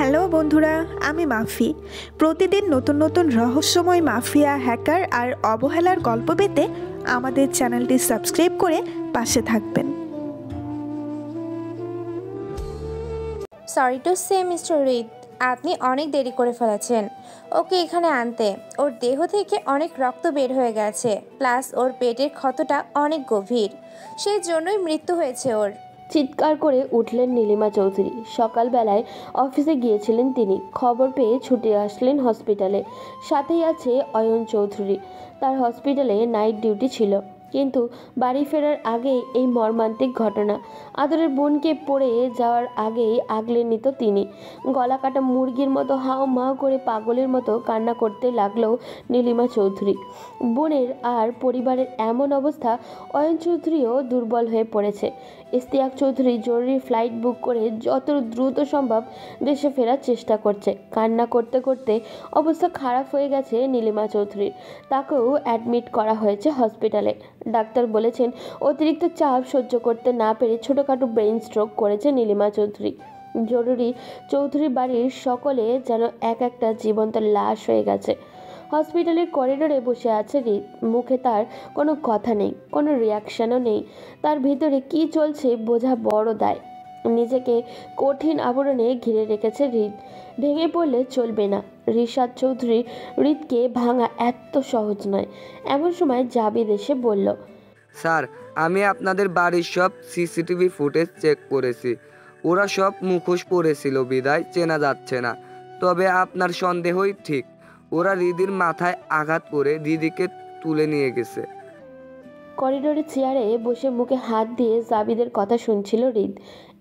Hello বন্ধুরা, আমি মাফি। প্রতিদিন নতুন নতুন রহস্যময় মাফিয়া, হ্যাকার আর অবহেলার গল্প পেতে আমাদের চ্যানেলটি সাবস্ক্রাইব করে পাশে থাকবেন। Sorry to say mister read, আপনি অনেক দেরি করে ফেলেছেন। ওকে এখানে আনতে ওর দেহ থেকে অনেক রক্ত বের হয়ে গেছে, প্লাস ওর পেটের ক্ষতটা অনেক গভীর, সেই জন্যই মৃত্যু হয়েছে ওর। চিৎকার করে উঠলেন নীলিমা চৌধুরী। সকালবেলায় অফিসে গিয়েছিলেন তিনি, খবর পেয়ে ছুটে আসলেন হসপিটালে। সাথেই আছে অয়ন চৌধুরী, তার হসপিটালে নাইট ডিউটি ছিল। কিন্তু বাড়ি ফেরার আগেই এই মর্মান্তিক ঘটনা। আদরের বোনকে পড়ে যাওয়ার আগেই আগলে নিত তিনি। গলা কাটা মুরগির মতো হাও মাও করে পাগলের মতো কান্না করতে লাগলো নীলিমা চৌধুরী। বোনের আর পরিবারের এমন অবস্থা, অয়ন চৌধুরীও দুর্বল হয়ে পড়েছে। ইশতিয়াক চৌধুরী জরুরি ফ্লাইট বুক করে যত দ্রুত সম্ভব দেশে ফেরার চেষ্টা করছে। কান্না করতে করতে অবস্থা খারাপ হয়ে গেছে নীলিমা চৌধুরীর। তাকেও অ্যাডমিট করা হয়েছে হসপিটালে। ডাক্তার বলেছেন অতিরিক্ত চাপ সহ্য করতে না পেরে ছোটোখাটো ব্রেন স্ট্রোক করেছে নীলিমা চৌধুরী। জরুরি চৌধুরী বাড়ির সকলে যেন এক একটা জীবন্ত লাশ হয়ে গেছে। হসপিটালের করিডোরে বসে আছে রিদ। মুখে তার কোনো কথা নেই, কোনো রিয়াকশানও নেই। তার ভিতরে কি চলছে বোঝা বড় দায়। নিজেকে কঠিন আবরণে ঘিরে রেখেছে রিদ। ভেঙে পড়লে চলবে না। রিশাদ চৌধুরী রিদকে ভাঙা এত সহজ নয়। এমন সময় জাবিদ এসে বলল, স্যার, আমি আপনাদের বাড়ির সব সিসিটিভি ফুটেজ চেক করেছি। ওরা সব মুখোশ পরেছিল বিদায় চেনা যাচ্ছে না। তবে আপনার সন্দেহই ঠিক, ওরা রিদির মাথায় আঘাত করে রিদিকে তুলে নিয়ে গেছে। করিডোরের চেয়ারে বসে মুখে হাত দিয়ে জাবিদের কথা শুনছিল রিদ।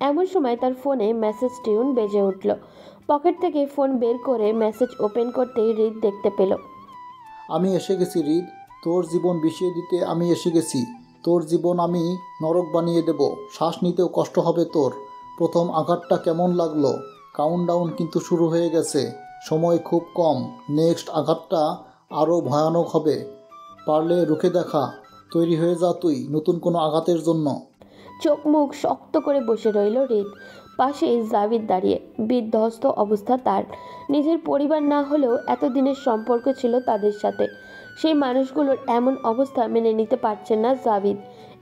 এমন সময় তার ফোনে মেসেজ টিউন বেজে উঠল। পকেট থেকে ফোন বের করে মেসেজ ওপেন করতেই রিদ দেখতে পেল, আমি এসে গেছি রিদ, তোর জীবন বিষিয়ে দিতে আমি এসে গেছি। তোর জীবন আমি নরক বানিয়ে দেব। শ্বাস নিতেও কষ্ট হবে তোর। প্রথম আঘাতটা কেমন লাগলো? কাউন্টডাউন কিন্তু শুরু হয়ে গেছে। সময় খুব কম। নেক্সট আঘাতটা আরও ভয়ানক হবে। পারলে রুখে দেখা। তৈরি হয়ে যা তুই নতুন কোনো আঘাতের জন্য। চোখ মুখ শক্ত করে বসে রইল রিদ। পাশেই জাবিদ দাঁড়িয়ে, বিধ্বস্ত অবস্থা তার। নিজের পরিবার না হলেও এতদিনের সম্পর্ক ছিল তাদের সাথে। সেই মানুষগুলোর এমন অবস্থা মেনে নিতে পারছেন না জাবিদ।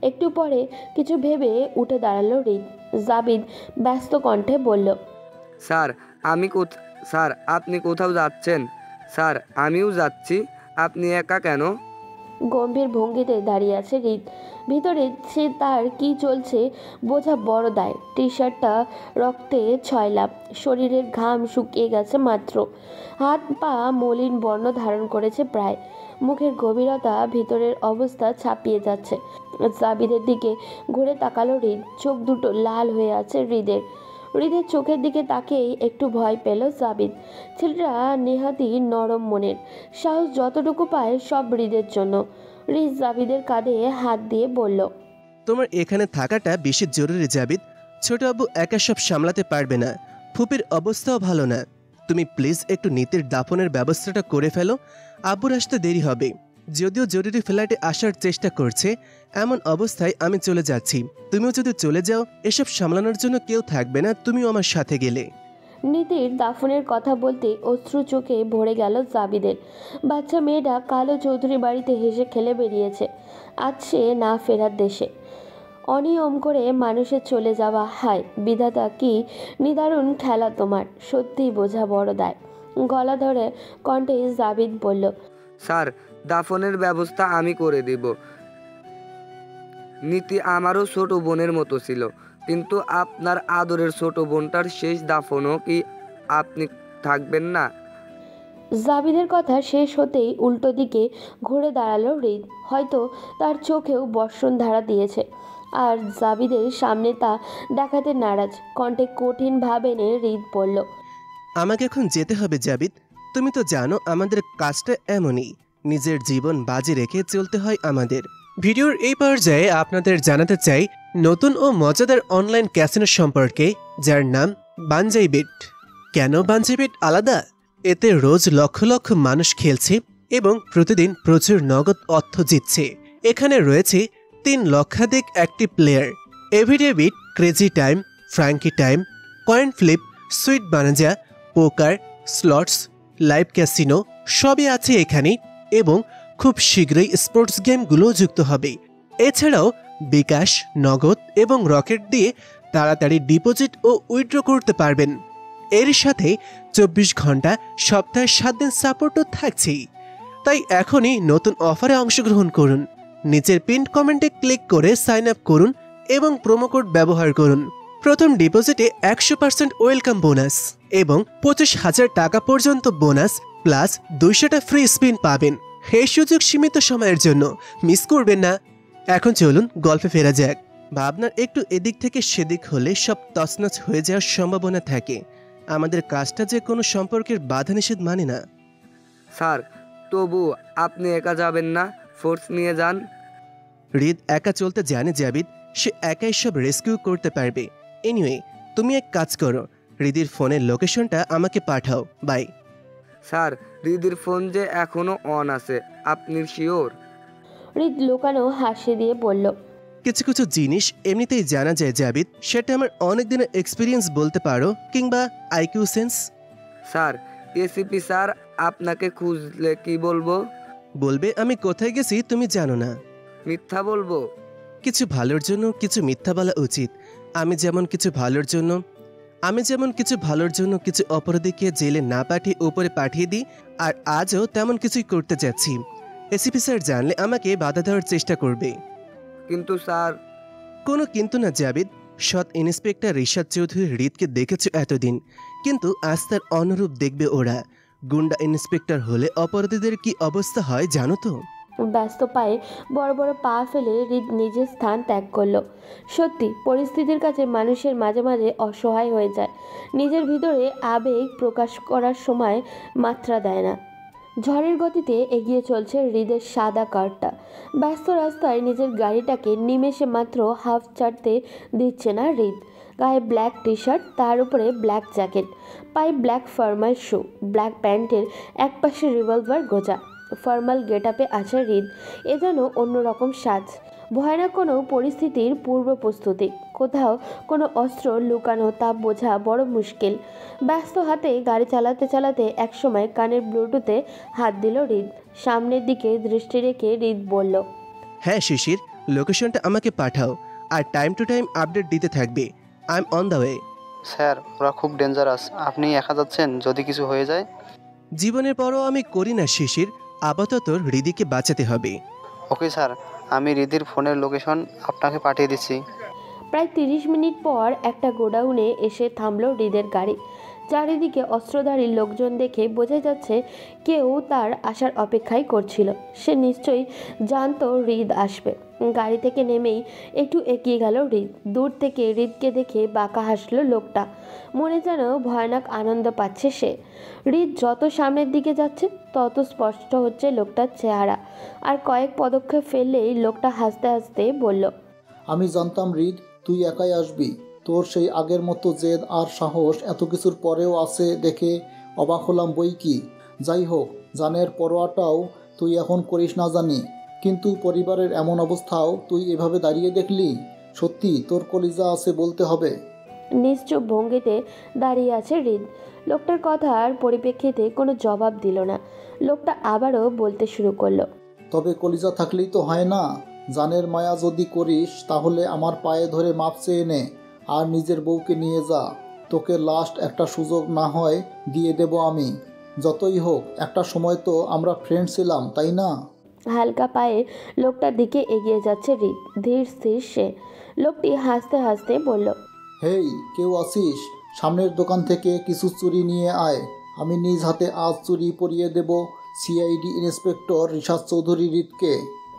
একটু পরে কিছু ভেবে উঠে দাঁড়ালো রিদ। জাবিদ ব্যস্ত কণ্ঠে বলল, স্যার, স্যার আপনি কোথাও যাচ্ছেন? স্যার, আমিও যাচ্ছি। আপনি একা কেন? গম্ভীর ভঙ্গিতে দাঁড়িয়ে আছে রিদ। ভিতরে সে তার কি চলছে বোঝা বড় দায়। টি শার্টটা রক্তে ছয়লাভ, শরীরের ঘাম শুকিয়ে গেছে মাত্র। হাত পা মলিন বর্ণ ধারণ করেছে প্রায়। মুখের গভীরতা ভিতরের অবস্থা ছাপিয়ে যাচ্ছে। জাবিদের দিকে ঘুরে তাকালো রিদ। চোখ দুটো লাল হয়ে আছে হৃদের চোখের দিকে তাকিয়েই একটু ভয় পেল জাবিদ। ছেলেটা নেহাতি নরম মনের। সাহস যতটুকু পায় সব হৃদের জন্য। রিদ জাবিদের কাঁধে হাত দিয়ে বলল, তোমার এখানে থাকাটা বেশি জরুরি জাবিদ। ছোট আব্বু একা সব সামলাতে পারবে না। ফুপির অবস্থাও ভালো না। তুমি প্লিজ একটু নিতের দাফনের ব্যবস্থাটা করে ফেলো। আব্বুর আসতে দেরি হবে। যদিও জরুরি ফ্লাইটে আসার চেষ্টা করছে। এমন অবস্থায় আমি চলে যাচ্ছি। তুমিও যদি চলে যাও, এসব সামলানোর জন্য কেউ থাকবে না, তুমিও আমার সাথে গেলে। নীতির দাফনের কথা বলতে অশ্রু চোখে ভরে গেল জাবিদের। বাচ্চা মেয়েটা কালো চৌধুরী বাড়িতে হেসে খেলে বেরিয়েছে। আজ সে না ফেরার দেশে। অনিয়ম করে মানুষের চলে যাওয়া, হায় বিধাতা, কি নিদারুণ খেলা তোমার। সত্যিই বোঝা বড় দায়। গলা ধরে কণ্ঠে জাবিদ বলল, স্যার, দাফনের ব্যবস্থা আমি করে দিব। নীতি আমারও ছোট বোনের মতো ছিল, কিন্তু আপনার আদরের ছোট বোনটার শেষ দাফনও কি আপনি থাকবেন না? জাবিদের কথা শেষ হতেই উল্টো দিকে ঘুরে দাঁড়ালো রিদ। হয়তো তার চোখেও বর্ষণ ধারা দিয়েছে। আর জাবিদের সামনে তা দেখাতে নারাজ। কণ্ঠে কঠিন ভাব এনে রিদ বলল, আমাকে এখন যেতে হবে জাবিদ। তুমি তো জানো আমাদের কাজটা এমনই। নিজের জীবন বাজি রেখে চলতে হয় আমাদের। ভিডিওর এই পর্যায়ে আপনাদের জানাতে চাই নতুন ও মজাদার অনলাইন ক্যাসিনো সম্পর্কে, যার নাম বানজাইবেট। কেন বানজাইবেট আলাদা? এতে রোজ লক্ষ লক্ষ মানুষ খেলছে এবং প্রতিদিন প্রচুর নগদ অর্থ জিতছে। এখানে রয়েছে 3 লক্ষাধিক অ্যাক্টিভ প্লেয়ার। এভিডে বিট, crazy time, Frankie time, coin flip, sweet bonanza, poker, slots, live casino সবই আছে এখানে এবং খুব শীঘ্রই স্পোর্টস গেমগুলো যুক্ত হবে। এছাড়াও বিকাশ, নগদ এবং রকেট দিয়ে তাড়াতাড়ি ডিপোজিট ও উইথড্র করতে পারবেন। এর সাথে 24 ঘন্টা সপ্তাহে 7 দিন সাপোর্টও থাকছেই। তাই এখনই নতুন অফারে অংশগ্রহণ করুন। নিচের পিন কমেন্টে ক্লিক করে সাইন আপ করুন এবং প্রোমো কোড ব্যবহার করুন। প্রথম ডিপোজিটে 100% ওয়েলকাম বোনাস এবং 25,000 টাকা পর্যন্ত বোনাস প্লাস 200টা ফ্রি স্পিন পাবেন। এই সুযোগ সীমিত সময়ের জন্য, মিস করবেন না। এখন চলুন গল্পে ফেরা যাক। ভাবনার একটু এদিক থেকে সেদিক হলে সব তছনছ হয়ে যাওয়ার সম্ভাবনা থাকে। আমাদের কাজটা যে কোনো সম্পর্কের বাধা নিষেধ মানে না। স্যার, তবু আপনি একা যাবেন না, ফোর্স নিয়ে যান। হৃদ একা চলতে জানে জাবিদ, সে একাই সব রেস্কিউ করতে পারবে। এনিওয়ে, তুমি এক কাজ করো, হৃদির ফোনের লোকেশনটা আমাকে পাঠাও। বাই। স্যার, দিদির ফোন যে এখনো অন আছে, আপনি শিওর? হৃদ লুকানো হাসি দিয়ে বলল, কিছু কিছু জিনিস এমনিতেই জানা যায় জাবিদ, সেটা আমার অনেক দিনের এক্সপিরিয়েন্স বলতে পারো, কিংবা IQ sense. Sir, ACP sir আপনাকে খুঁজলে কি বলবো? বলবে আমি কোথায় গেছি তুমি জানো না। মিথ্যা বলবো? কিছু ভালোর জন্য কিছু মিথ্যা বলা উচিত। আমি যেমন কিছু ভালোর জন্য কিছু অপরাধীকে জেলে না পাঠিয়ে উপরে পাঠিয়ে দিই, আর আজও তেমন কিছুই করতে যাচ্ছি। এসিপি স্যার জানলে আমাকে বাধা দেওয়ার চেষ্টা করবে। কিন্তু স্যার। কোনো কিন্তু না জাবিদ। সৎ ইন্সপেক্টর রিশাদ চৌধুরী হৃদকে দেখেছ এতদিন, কিন্তু আজ তার অনুরূপ দেখবে ওরা। গুন্ডা ইন্সপেক্টর হলে অপরাধীদের কি অবস্থা হয় জানো তো? ব্যস্ত পায়ে বড় বড় পা ফেলে হৃদ নিজের স্থান ত্যাগ করলো। সত্যি, পরিস্থিতির কাছে মানুষের মাঝে মাঝে অসহায় হয়ে যায়। নিজের ভিতরে আবেগ প্রকাশ করার সময় মাত্রা দেয় না। ঝড়ের গতিতে এগিয়ে চলছে হৃদের সাদা কারটা। ব্যস্ত রাস্তায় নিজের গাড়িটাকে নিমেষে মাত্র হাফ ছাড়তে দিচ্ছে না হৃদ। গায়ে ব্ল্যাক টি শার্ট, তার উপরে ব্ল্যাক জ্যাকেট, পায়ে ব্ল্যাক ফর্মাল শু, ব্ল্যাক প্যান্টের একপাশে রিভলভার গোজা। ফর্মাল গেট আপে আছে হৃদ। এ যেন অন্যরকম সাজ, ভয়ানক কোনো পরিস্থিতির পূর্ব প্রস্তুতি। কোথাও কোনো অস্ত্র লুকানো তা বোঝা বড় মুশকিল। ব্যস্ত হাতে গাড়ি চালাতে চালাতে একসময় কানের ব্লুটুথে হাত দিল হৃদ। সামনের দিকে দৃষ্টি রেখে হৃদ বলল, হ্যাঁ শিশির, লোকেশনটা আমাকে পাঠাও, আর টাইম টু টাইম আপডেট দিতে থাকবে। I am on the way. Sir, ওরা খুব ডেঞ্জারাস, আপনি একা যাচ্ছেন, যদি কিছু হয়ে যায়। জীবনের পরও আমি করি না শিশির, আপাতত হৃদিকে বাঁচাতে হবে। ওকে স্যার, আমি রিদির ফোনের লোকেশন আপনাকে পাঠিয়ে দিচ্ছি। প্রায় 30 মিনিট পর একটা গোডাউনে এসে থামলো হৃদের গাড়ি। চারিদিকে অস্ত্রধারী লোকজন দেখে বোঝা যাচ্ছে কেউ তার আসার অপেক্ষাই করছিল। সে নিশ্চয়ই জানতো হৃদ আসবে। গাড়ি থেকে নেমেই একটু এগিয়ে গেল হৃদ। দূর থেকে হৃদকে দেখে বাঁকা হাসলো লোকটা। মনে যেন ভয়ানক আনন্দ পাচ্ছে সে। হৃদ যত সামনের দিকে যাচ্ছে তত স্পষ্ট হচ্ছে লোকটার চেহারা। আর কয়েক পদক্ষেপ ফেললেই লোকটা হাসতে হাসতে বলল, আমি জানতাম হৃদ তুই একাই আসবি। তোর সেই আগের মতো জেদ আর সাহস এত কিছুর পরেও আছে দেখে অবাক হলাম বই কি। যাই হোক, জানের পরোয়াটাও তুই এখন করিস না জানি, কিন্তু পরিবারের এমন অবস্থাও তুই এভাবে দাঁড়িয়ে দেখলি। সত্যি তোর কলিজা আছে বলতে হবে। নিশ্চুপ ভঙ্গিতে দাঁড়িয়ে আছে হৃদ। লোকটার কথার পরিপ্রেক্ষিতে কোনো জবাব দিল না। লোকটা আবারও বলতে শুরু করলো, তবে কলিজা থাকলেই তো হয় না। জানের মায়া যদি করিস তাহলে আমার পায়ে ধরে মাপ চেয়ে নে আর নিজের বউকে নিয়ে যা। তোকে লাস্ট একটা সুযোগ না হয় দিয়ে দেব আমি। যতই হোক, একটা সময় তো আমরা ফ্রেন্ড ছিলাম, তাই না? হালকা পায়ে লোকটার দিকে এগিয়ে যাচ্ছে হৃদ। ধীর স্থির সে। লোকটি হাসতে হাসতে বলল, হেই, কেউ আছিস? সামনের দোকান থেকে কিছু চুরি নিয়ে আয়। আমি নিজ হাতে আজ চুরি পরিয়ে দেব সিআইডি ইন্সপেক্টর রিশাদ চৌধুরী হৃদকে।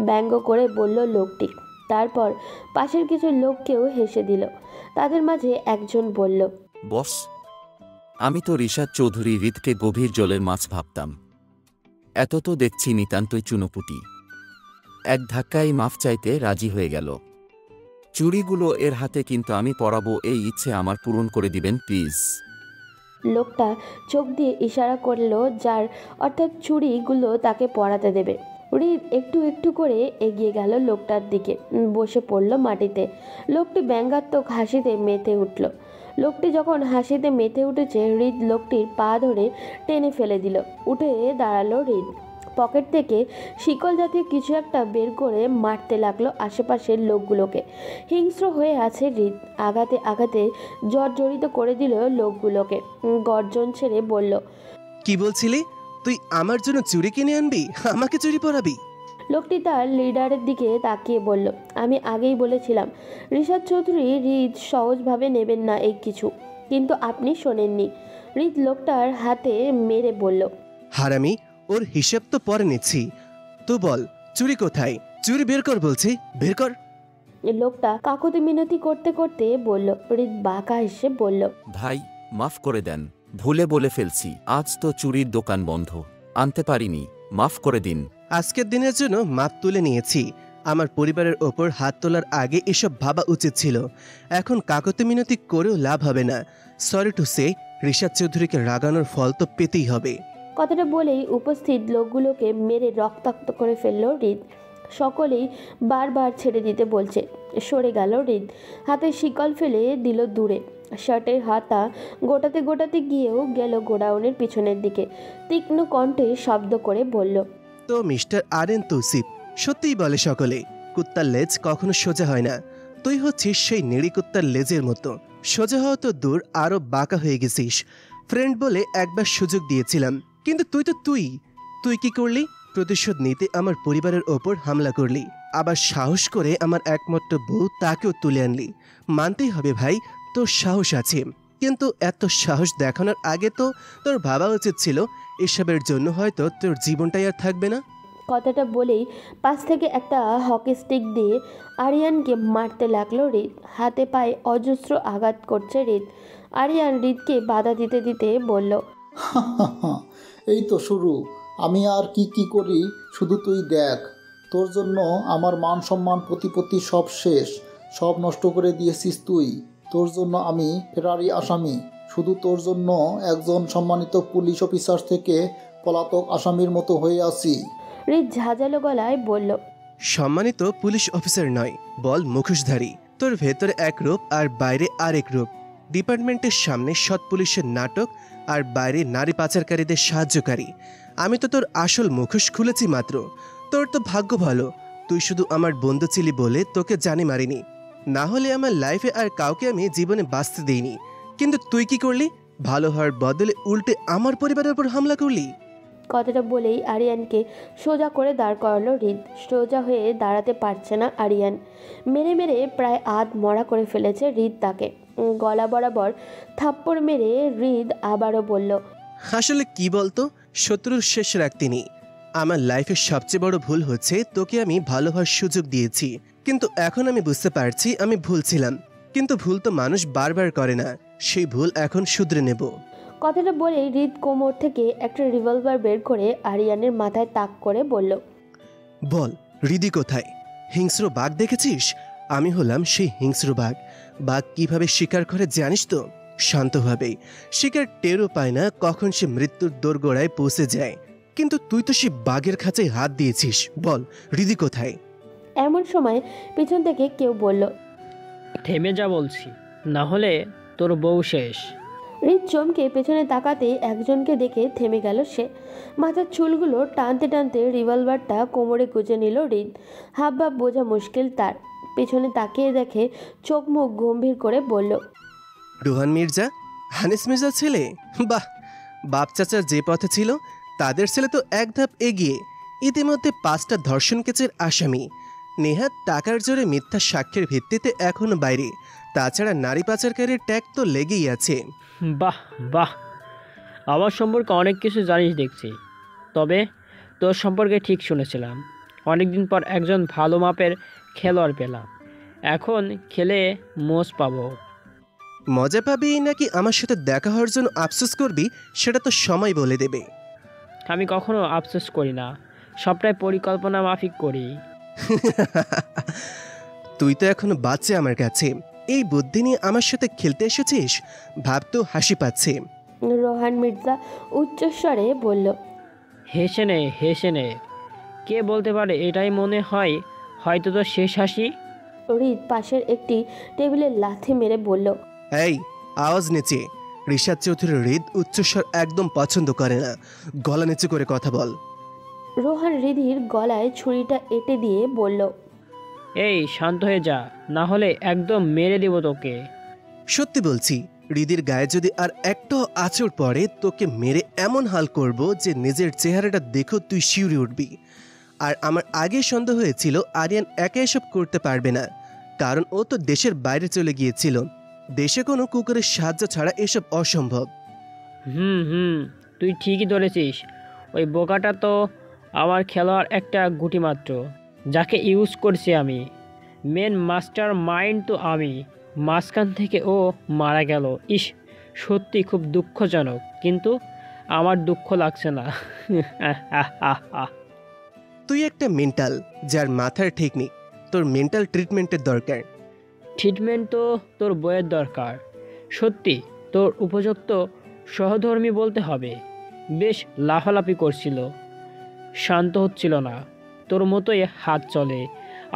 ব্যঙ্গ করে বলল লোকটি। তারপর পাশের কিছু লোককেও হেসে দিল। তাদের মাঝে একজন বলল, বস, আমি তো রিশাদ চৌধুরী হৃদকে গভীর জলের মাছ ভাবতাম। এত তো দেখছি নিতান্তই চুনোপুটি। এক ধাক্কায় মাফ চাইতে রাজি হয়ে গেল। চুড়িগুলো এর হাতে কিন্তু আমি পরাবো, এই ইচ্ছে আমার পূরণ করে দিবেন প্লিজ। লোকটা চোখ দিয়ে ইশারা করলো যার, অর্থাৎ চুড়িগুলো তাকে পরাতে দেবে। হৃদ একটু একটু করে এগিয়ে গেল লোকটার দিকে, বসে পড়ল মাটিতে। লোকটি ব্যঙ্গাত্মক হাসিতে মেতে উঠল। লোকটি যখন হাসিতে মেতে উঠেছে, হৃদ লোকটির পা ধরে টেনে ফেলে দিল। উঠে দাঁড়ালো হৃদ। পকেট থেকে শিকল জাতীয় কিছু একটা বের করে মারতে লাগলো আশেপাশের লোকগুলোকে। হিংস্র হয়ে আছে হৃদ। আঘাতে আঘাতে জর্জরিত করে দিল লোকগুলোকে। গর্জন ছেড়ে বলল, কি বলছিলি? তুই আমার জন্য চুরি কিনে আনবি, আমাকে চুরি পরাবি? লোকটি তার লিডারের দিকে তাকিয়ে বলল, আমি আগেই বলেছিলাম রিশাদ চৌধুরী হৃদ সহজভাবে নেবেন না এই কিছু, কিন্তু আপনি শোনেননি। হৃদ লোকটার হাতে মেরে বলল, হারামি, ওর হিসেব তো পরে নিচ্ছি। তো বল, চুরি কোথায়? চুরি বের কর বলছি, বের কর। লোকটা কাকুতি মিনতি করতে করতে বলল। হৃদ বাঁকা হেসে বলল, ভাই মাফ করে দেন, ভুলে বলে ফেলছি। আজ তো চুরির দোকান বন্ধ, আনতে পারিনি, মাফ করে দিন। আজকের দিনের জন্য মাপ তুলে নিয়েছি। আমার পরিবারের ওপর হাত তোলার আগে এসব ভাবা উচিত ছিল। এখন কাকতি মিনতি করেও লাভ হবে না। সরি টু সে, রিশাদ চৌধুরীকে রাগানোর ফল তো পেতেই হবে। কথাটা বলেই উপস্থিত লোকগুলোকে মেরে রক্তাক্ত করে ফেলল হৃদ। সকলেই বারবার ছেড়ে দিতে বলছে। সরে গেল হৃদ। হাতে শিকল ফেলে দিল দূরে। শার্টের হাতা গোটাতে গোটাতে গিয়েও গেল গোডাউনের পিছনের দিকে। তীক্ষ্ণ কণ্ঠে শব্দ করে বলল, তো মিস্টার আরেন তৌসিফ, সত্যিই বলে সকলে, কুত্তার লেজ কখনো সোজা হয় না। তুই হচ্ছিস সেই নেড়ি কুত্তার লেজের মতো। সোজা হওয়া তো দূর, আরও বাঁকা হয়ে গেছিস। ফ্রেন্ড বলে একবার সুযোগ দিয়েছিলাম, কিন্তু তুই কি করলি? প্রতিশোধ নিতে আমার পরিবারের ওপর হামলা করলি, আবার সাহস করে আমার একমাত্র বউ তাকেও তুলে আনলি। মানতেই হবে ভাই, তোর সাহস আছে, কিন্তু এত সাহস দেখানোর আগে তো তোর ভাবা উচিত ছিল এসবের জন্য হয়তো তোর জীবনটাই আর থাকবে না। কথাটা বলেই পাশ থেকে একটা হকি স্টিক দিয়ে আরিয়ানকে মারতে লাগলো হৃদ। হাতে পায়ে অজস্র আঘাত করছে হৃদ। আরিয়ান হৃদকে বাধা দিতে দিতে বলল, এই তো শুরু। আমি আর কি কি করি শুধু তুই দেখ। তোর জন্য আমার মান সম্মান প্রতিপত্তি সব শেষ, সব নষ্ট করে দিয়েছিস তুই। তোর জন্য আমি ফেরারি আসামি, শুধু তোর জন্য একজন সম্মানিত পুলিশ অফিসার থেকে পলাতক আসামির মতো হয়ে আছি। হৃদ ঝাঁঝালো গলায় বলল, সম্মানিত পুলিশ অফিসার নয়, বল মুখোশধারী। তোর ভেতরে এক রূপ আর বাইরে আরেক রূপ। ডিপার্টমেন্টের সামনে সৎ পুলিশের নাটক আর বাইরে নারী পাচারকারীদের সাহায্যকারী। আমি তো তোর আসল মুখোশ খুলেছি মাত্র। তোর তো ভাগ্য ভালো, তুই শুধু আমার বন্ধু ছিলি বলে তোকে জানি মারিনি, না হলে আমার লাইফে আর কাউকে আমি জীবনে বাঁচতে দিইনি। কিন্তু তুই কি করলি? ভালো হওয়ার বদলে উল্টে আমার পরিবারের উপর হামলা করলি। কথাটা বলেই আরিয়ানকে সোজা করে দাঁড় করালো হৃদ। সোজা হয়ে দাঁড়াতে পারছে না আরিয়ান। মেরে মেরে প্রায় আধ মরা করে ফেলেছে হৃদ তাকে। গলা বরাবর থাপ্পড় মেরে হৃদ আবারও বলল, আসলে কি বলতো, শত্রুর শেষ রাখতে নেই। আমার লাইফের সবচেয়ে বড় ভুল হচ্ছে তোকে আমি ভালো হওয়ার সুযোগ দিয়েছি, কিন্তু এখন আমি বুঝতে পারছি আমি ভুল ছিলাম। কিন্তু ভুল তো মানুষ বারবার করে না, সেই ভুল এখন শুধরে নেব। কথাটা বলেই হৃদ কোমর থেকে একটা রিভলভার বের করে আরিয়ানের মাথায় তাক করে বলল, বল হৃদি কোথায়? হিংস্র বাঘ দেখেছিস? আমি হলাম সেই হিংস্র বাঘ। বাঘ কিভাবে শিকার করে জানিস তো? শান্তভাবেই। শিকার টেরও পায় না কখন সে মৃত্যুর দোরগোড়ায় পৌঁছে যায়। কিন্তু তুই তো সে বাঘের খাঁচায় হাত দিয়েছিস। বল হৃদি কোথায়? এমন সময় পিছন থেকে কেউ বলল, থেমে যা বলছি, না হলে তোর বউ শেষ। হৃদ চমকে পেছনে তাকাতে একজনকে দেখে থেমে গেল সে। মাথার চুলগুলো টানতে টানতে রিভলভারটা কোমরে গুজে নিল হৃদ। হাব ভাব বোঝা মুশকিল তার। পেছনে তাকিয়ে দেখে চোখ মুখ গম্ভীর করে বলল, রোহান মির্জা, হানিস মির্জার ছেলে? বাহ, বাপ চাচা যে পথে ছিল তাদের ছেলে তো এক ধাপ এগিয়ে। ইতিমধ্যে 5টা ধর্ষণ কেসের আসামি। নেহাত টাকার জোরে মিথ্যা সাক্ষ্যের ভিত্তিতে এখনো বাইরে। তাছাড়া নারী পাচারকারীর ট্যাগ তো লেগেই আছে। বাহ বাহ, আমার সম্পর্কে অনেক কিছু জানিস দেখছি। তবে তোর সম্পর্কে ঠিক শুনেছিলাম। অনেকদিন পর একজন ভালো মাপের খেলোয়াড় পেলাম। এখন খেলে মোজ পাবো। মজা পাবি নাকি আমার সাথে দেখা হওয়ার জন্য আফসোস করবি সেটা তো সময় বলে দেবে। আমি কখনো আফসোস করি না, সবটাই পরিকল্পনা মাফিক করি। তুই তো এখনো বাচ্চা আমার কাছে। এই বুদ্ধি নিয়ে আমার সাথে খেলতে এসেছিস? ভাবতেও হাসি পাচ্ছে। রোহান মির্জা উচ্চস্বরে বলল, হেসে নে হেসে নে, কে বলতে পারে এটাই মনে হয় হয়তো তোর শেষ হাসি। হৃদ পাশের একটি টেবিলে লাথি মেরে বলল, এই, আওয়াজ নিচে। ঋষাদ চৌধুরী হৃদ উচ্চস্বর একদম পছন্দ করে না। গলা নিচু করে কথা বল। রোহান রিধির গলায় ছুরিটা এঁটে দিয়ে বলল, এই শান্ত হয়ে যা, না হলে একদম মেরে দেব তোকে। সত্যি বলছি, হৃদির গায়ে যদি আর একটাও আঁচড় পড়ে তোকে মেরে এমন হাল করব যে নিজের চেহারাটা দেখো তুই শিউরে উঠবি। আর আমার আগে সন্দেহ হয়েছিল আরিয়ান একা এসব করতে পারবে না, কারণ ও তো দেশের বাইরে চলে গিয়েছিল। দেশে কোনো কুকুরের সাহায্য ছাড়া এসব অসম্ভব। হুম, তুই ঠিকই ধরেছিস। ওই বোকাটা তো আমার খেলোয়াড় একটা গুটি মাত্র, যাকে ইউজ করছি আমি। মেন মাস্টার মাইন্ড তো আমি, মাঝখান থেকে ও মারা গেল। ইস, সত্যি খুব দুঃখজনক, কিন্তু আমার দুঃখ লাগছে না। তুই একটা মেন্টাল, যার মাথার ঠিক নেই। তোর মেন্টাল ট্রিটমেন্টের দরকার। ট্রিটমেন্ট তো তোর বইয়ের দরকার। সত্যি তোর উপযুক্ত সহধর্মী বলতে হবে। বেশ লাফালাফি করছিল, শান্ত হচ্ছিল না। তোর মতোই হাত চলে।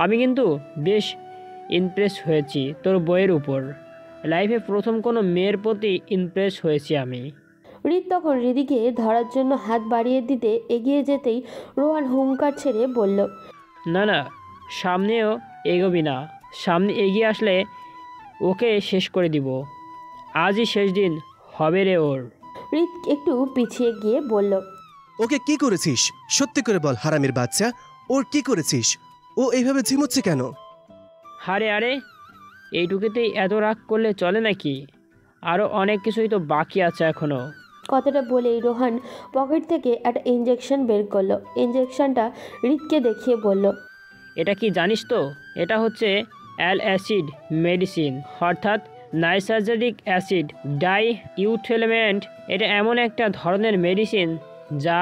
আমি কিন্তু বেশ ইমপ্রেস হয়েছি তোর বইয়ের উপর। লাইফে প্রথম কোনো মেয়ের প্রতি ইমপ্রেস হয়েছি আমি। হৃদ তখন রিধিকে ধরার জন্য হাত বাড়িয়ে দিতে এগিয়ে যেতেই রোহান হুঙ্কার ছেড়ে বলল, না, সামনেও এগোবি না। সামনে এগিয়ে আসলে ওকে শেষ করে দিব। আজই শেষ দিন হবে রে ওর। হৃদ একটু পিছিয়ে গিয়ে বলল, ওকে কি করেছিস? সত্যি করে বল হারামির বাচ্চা, ওর কি করেছিস? ও এইভাবে ঝিমুচ্ছে কেন? আরে এইটুকুতেই এত রাগ করলে চলে নাকি? আরও অনেক কিছুই তো বাকি আছে এখনও। কথাটা বলেই রোহান পকেট থেকে একটা ইঞ্জেকশন বের করলো। ইঞ্জেকশনটা হৃদকে দেখিয়ে বলল, এটা কি জানিস তো? এটা হচ্ছে অ্যাসিড মেডিসিন, অর্থাৎ নাইসার্জারিক অ্যাসিড ডাই ইউথেলমেন্ট। এটা এমন একটা ধরনের মেডিসিন যা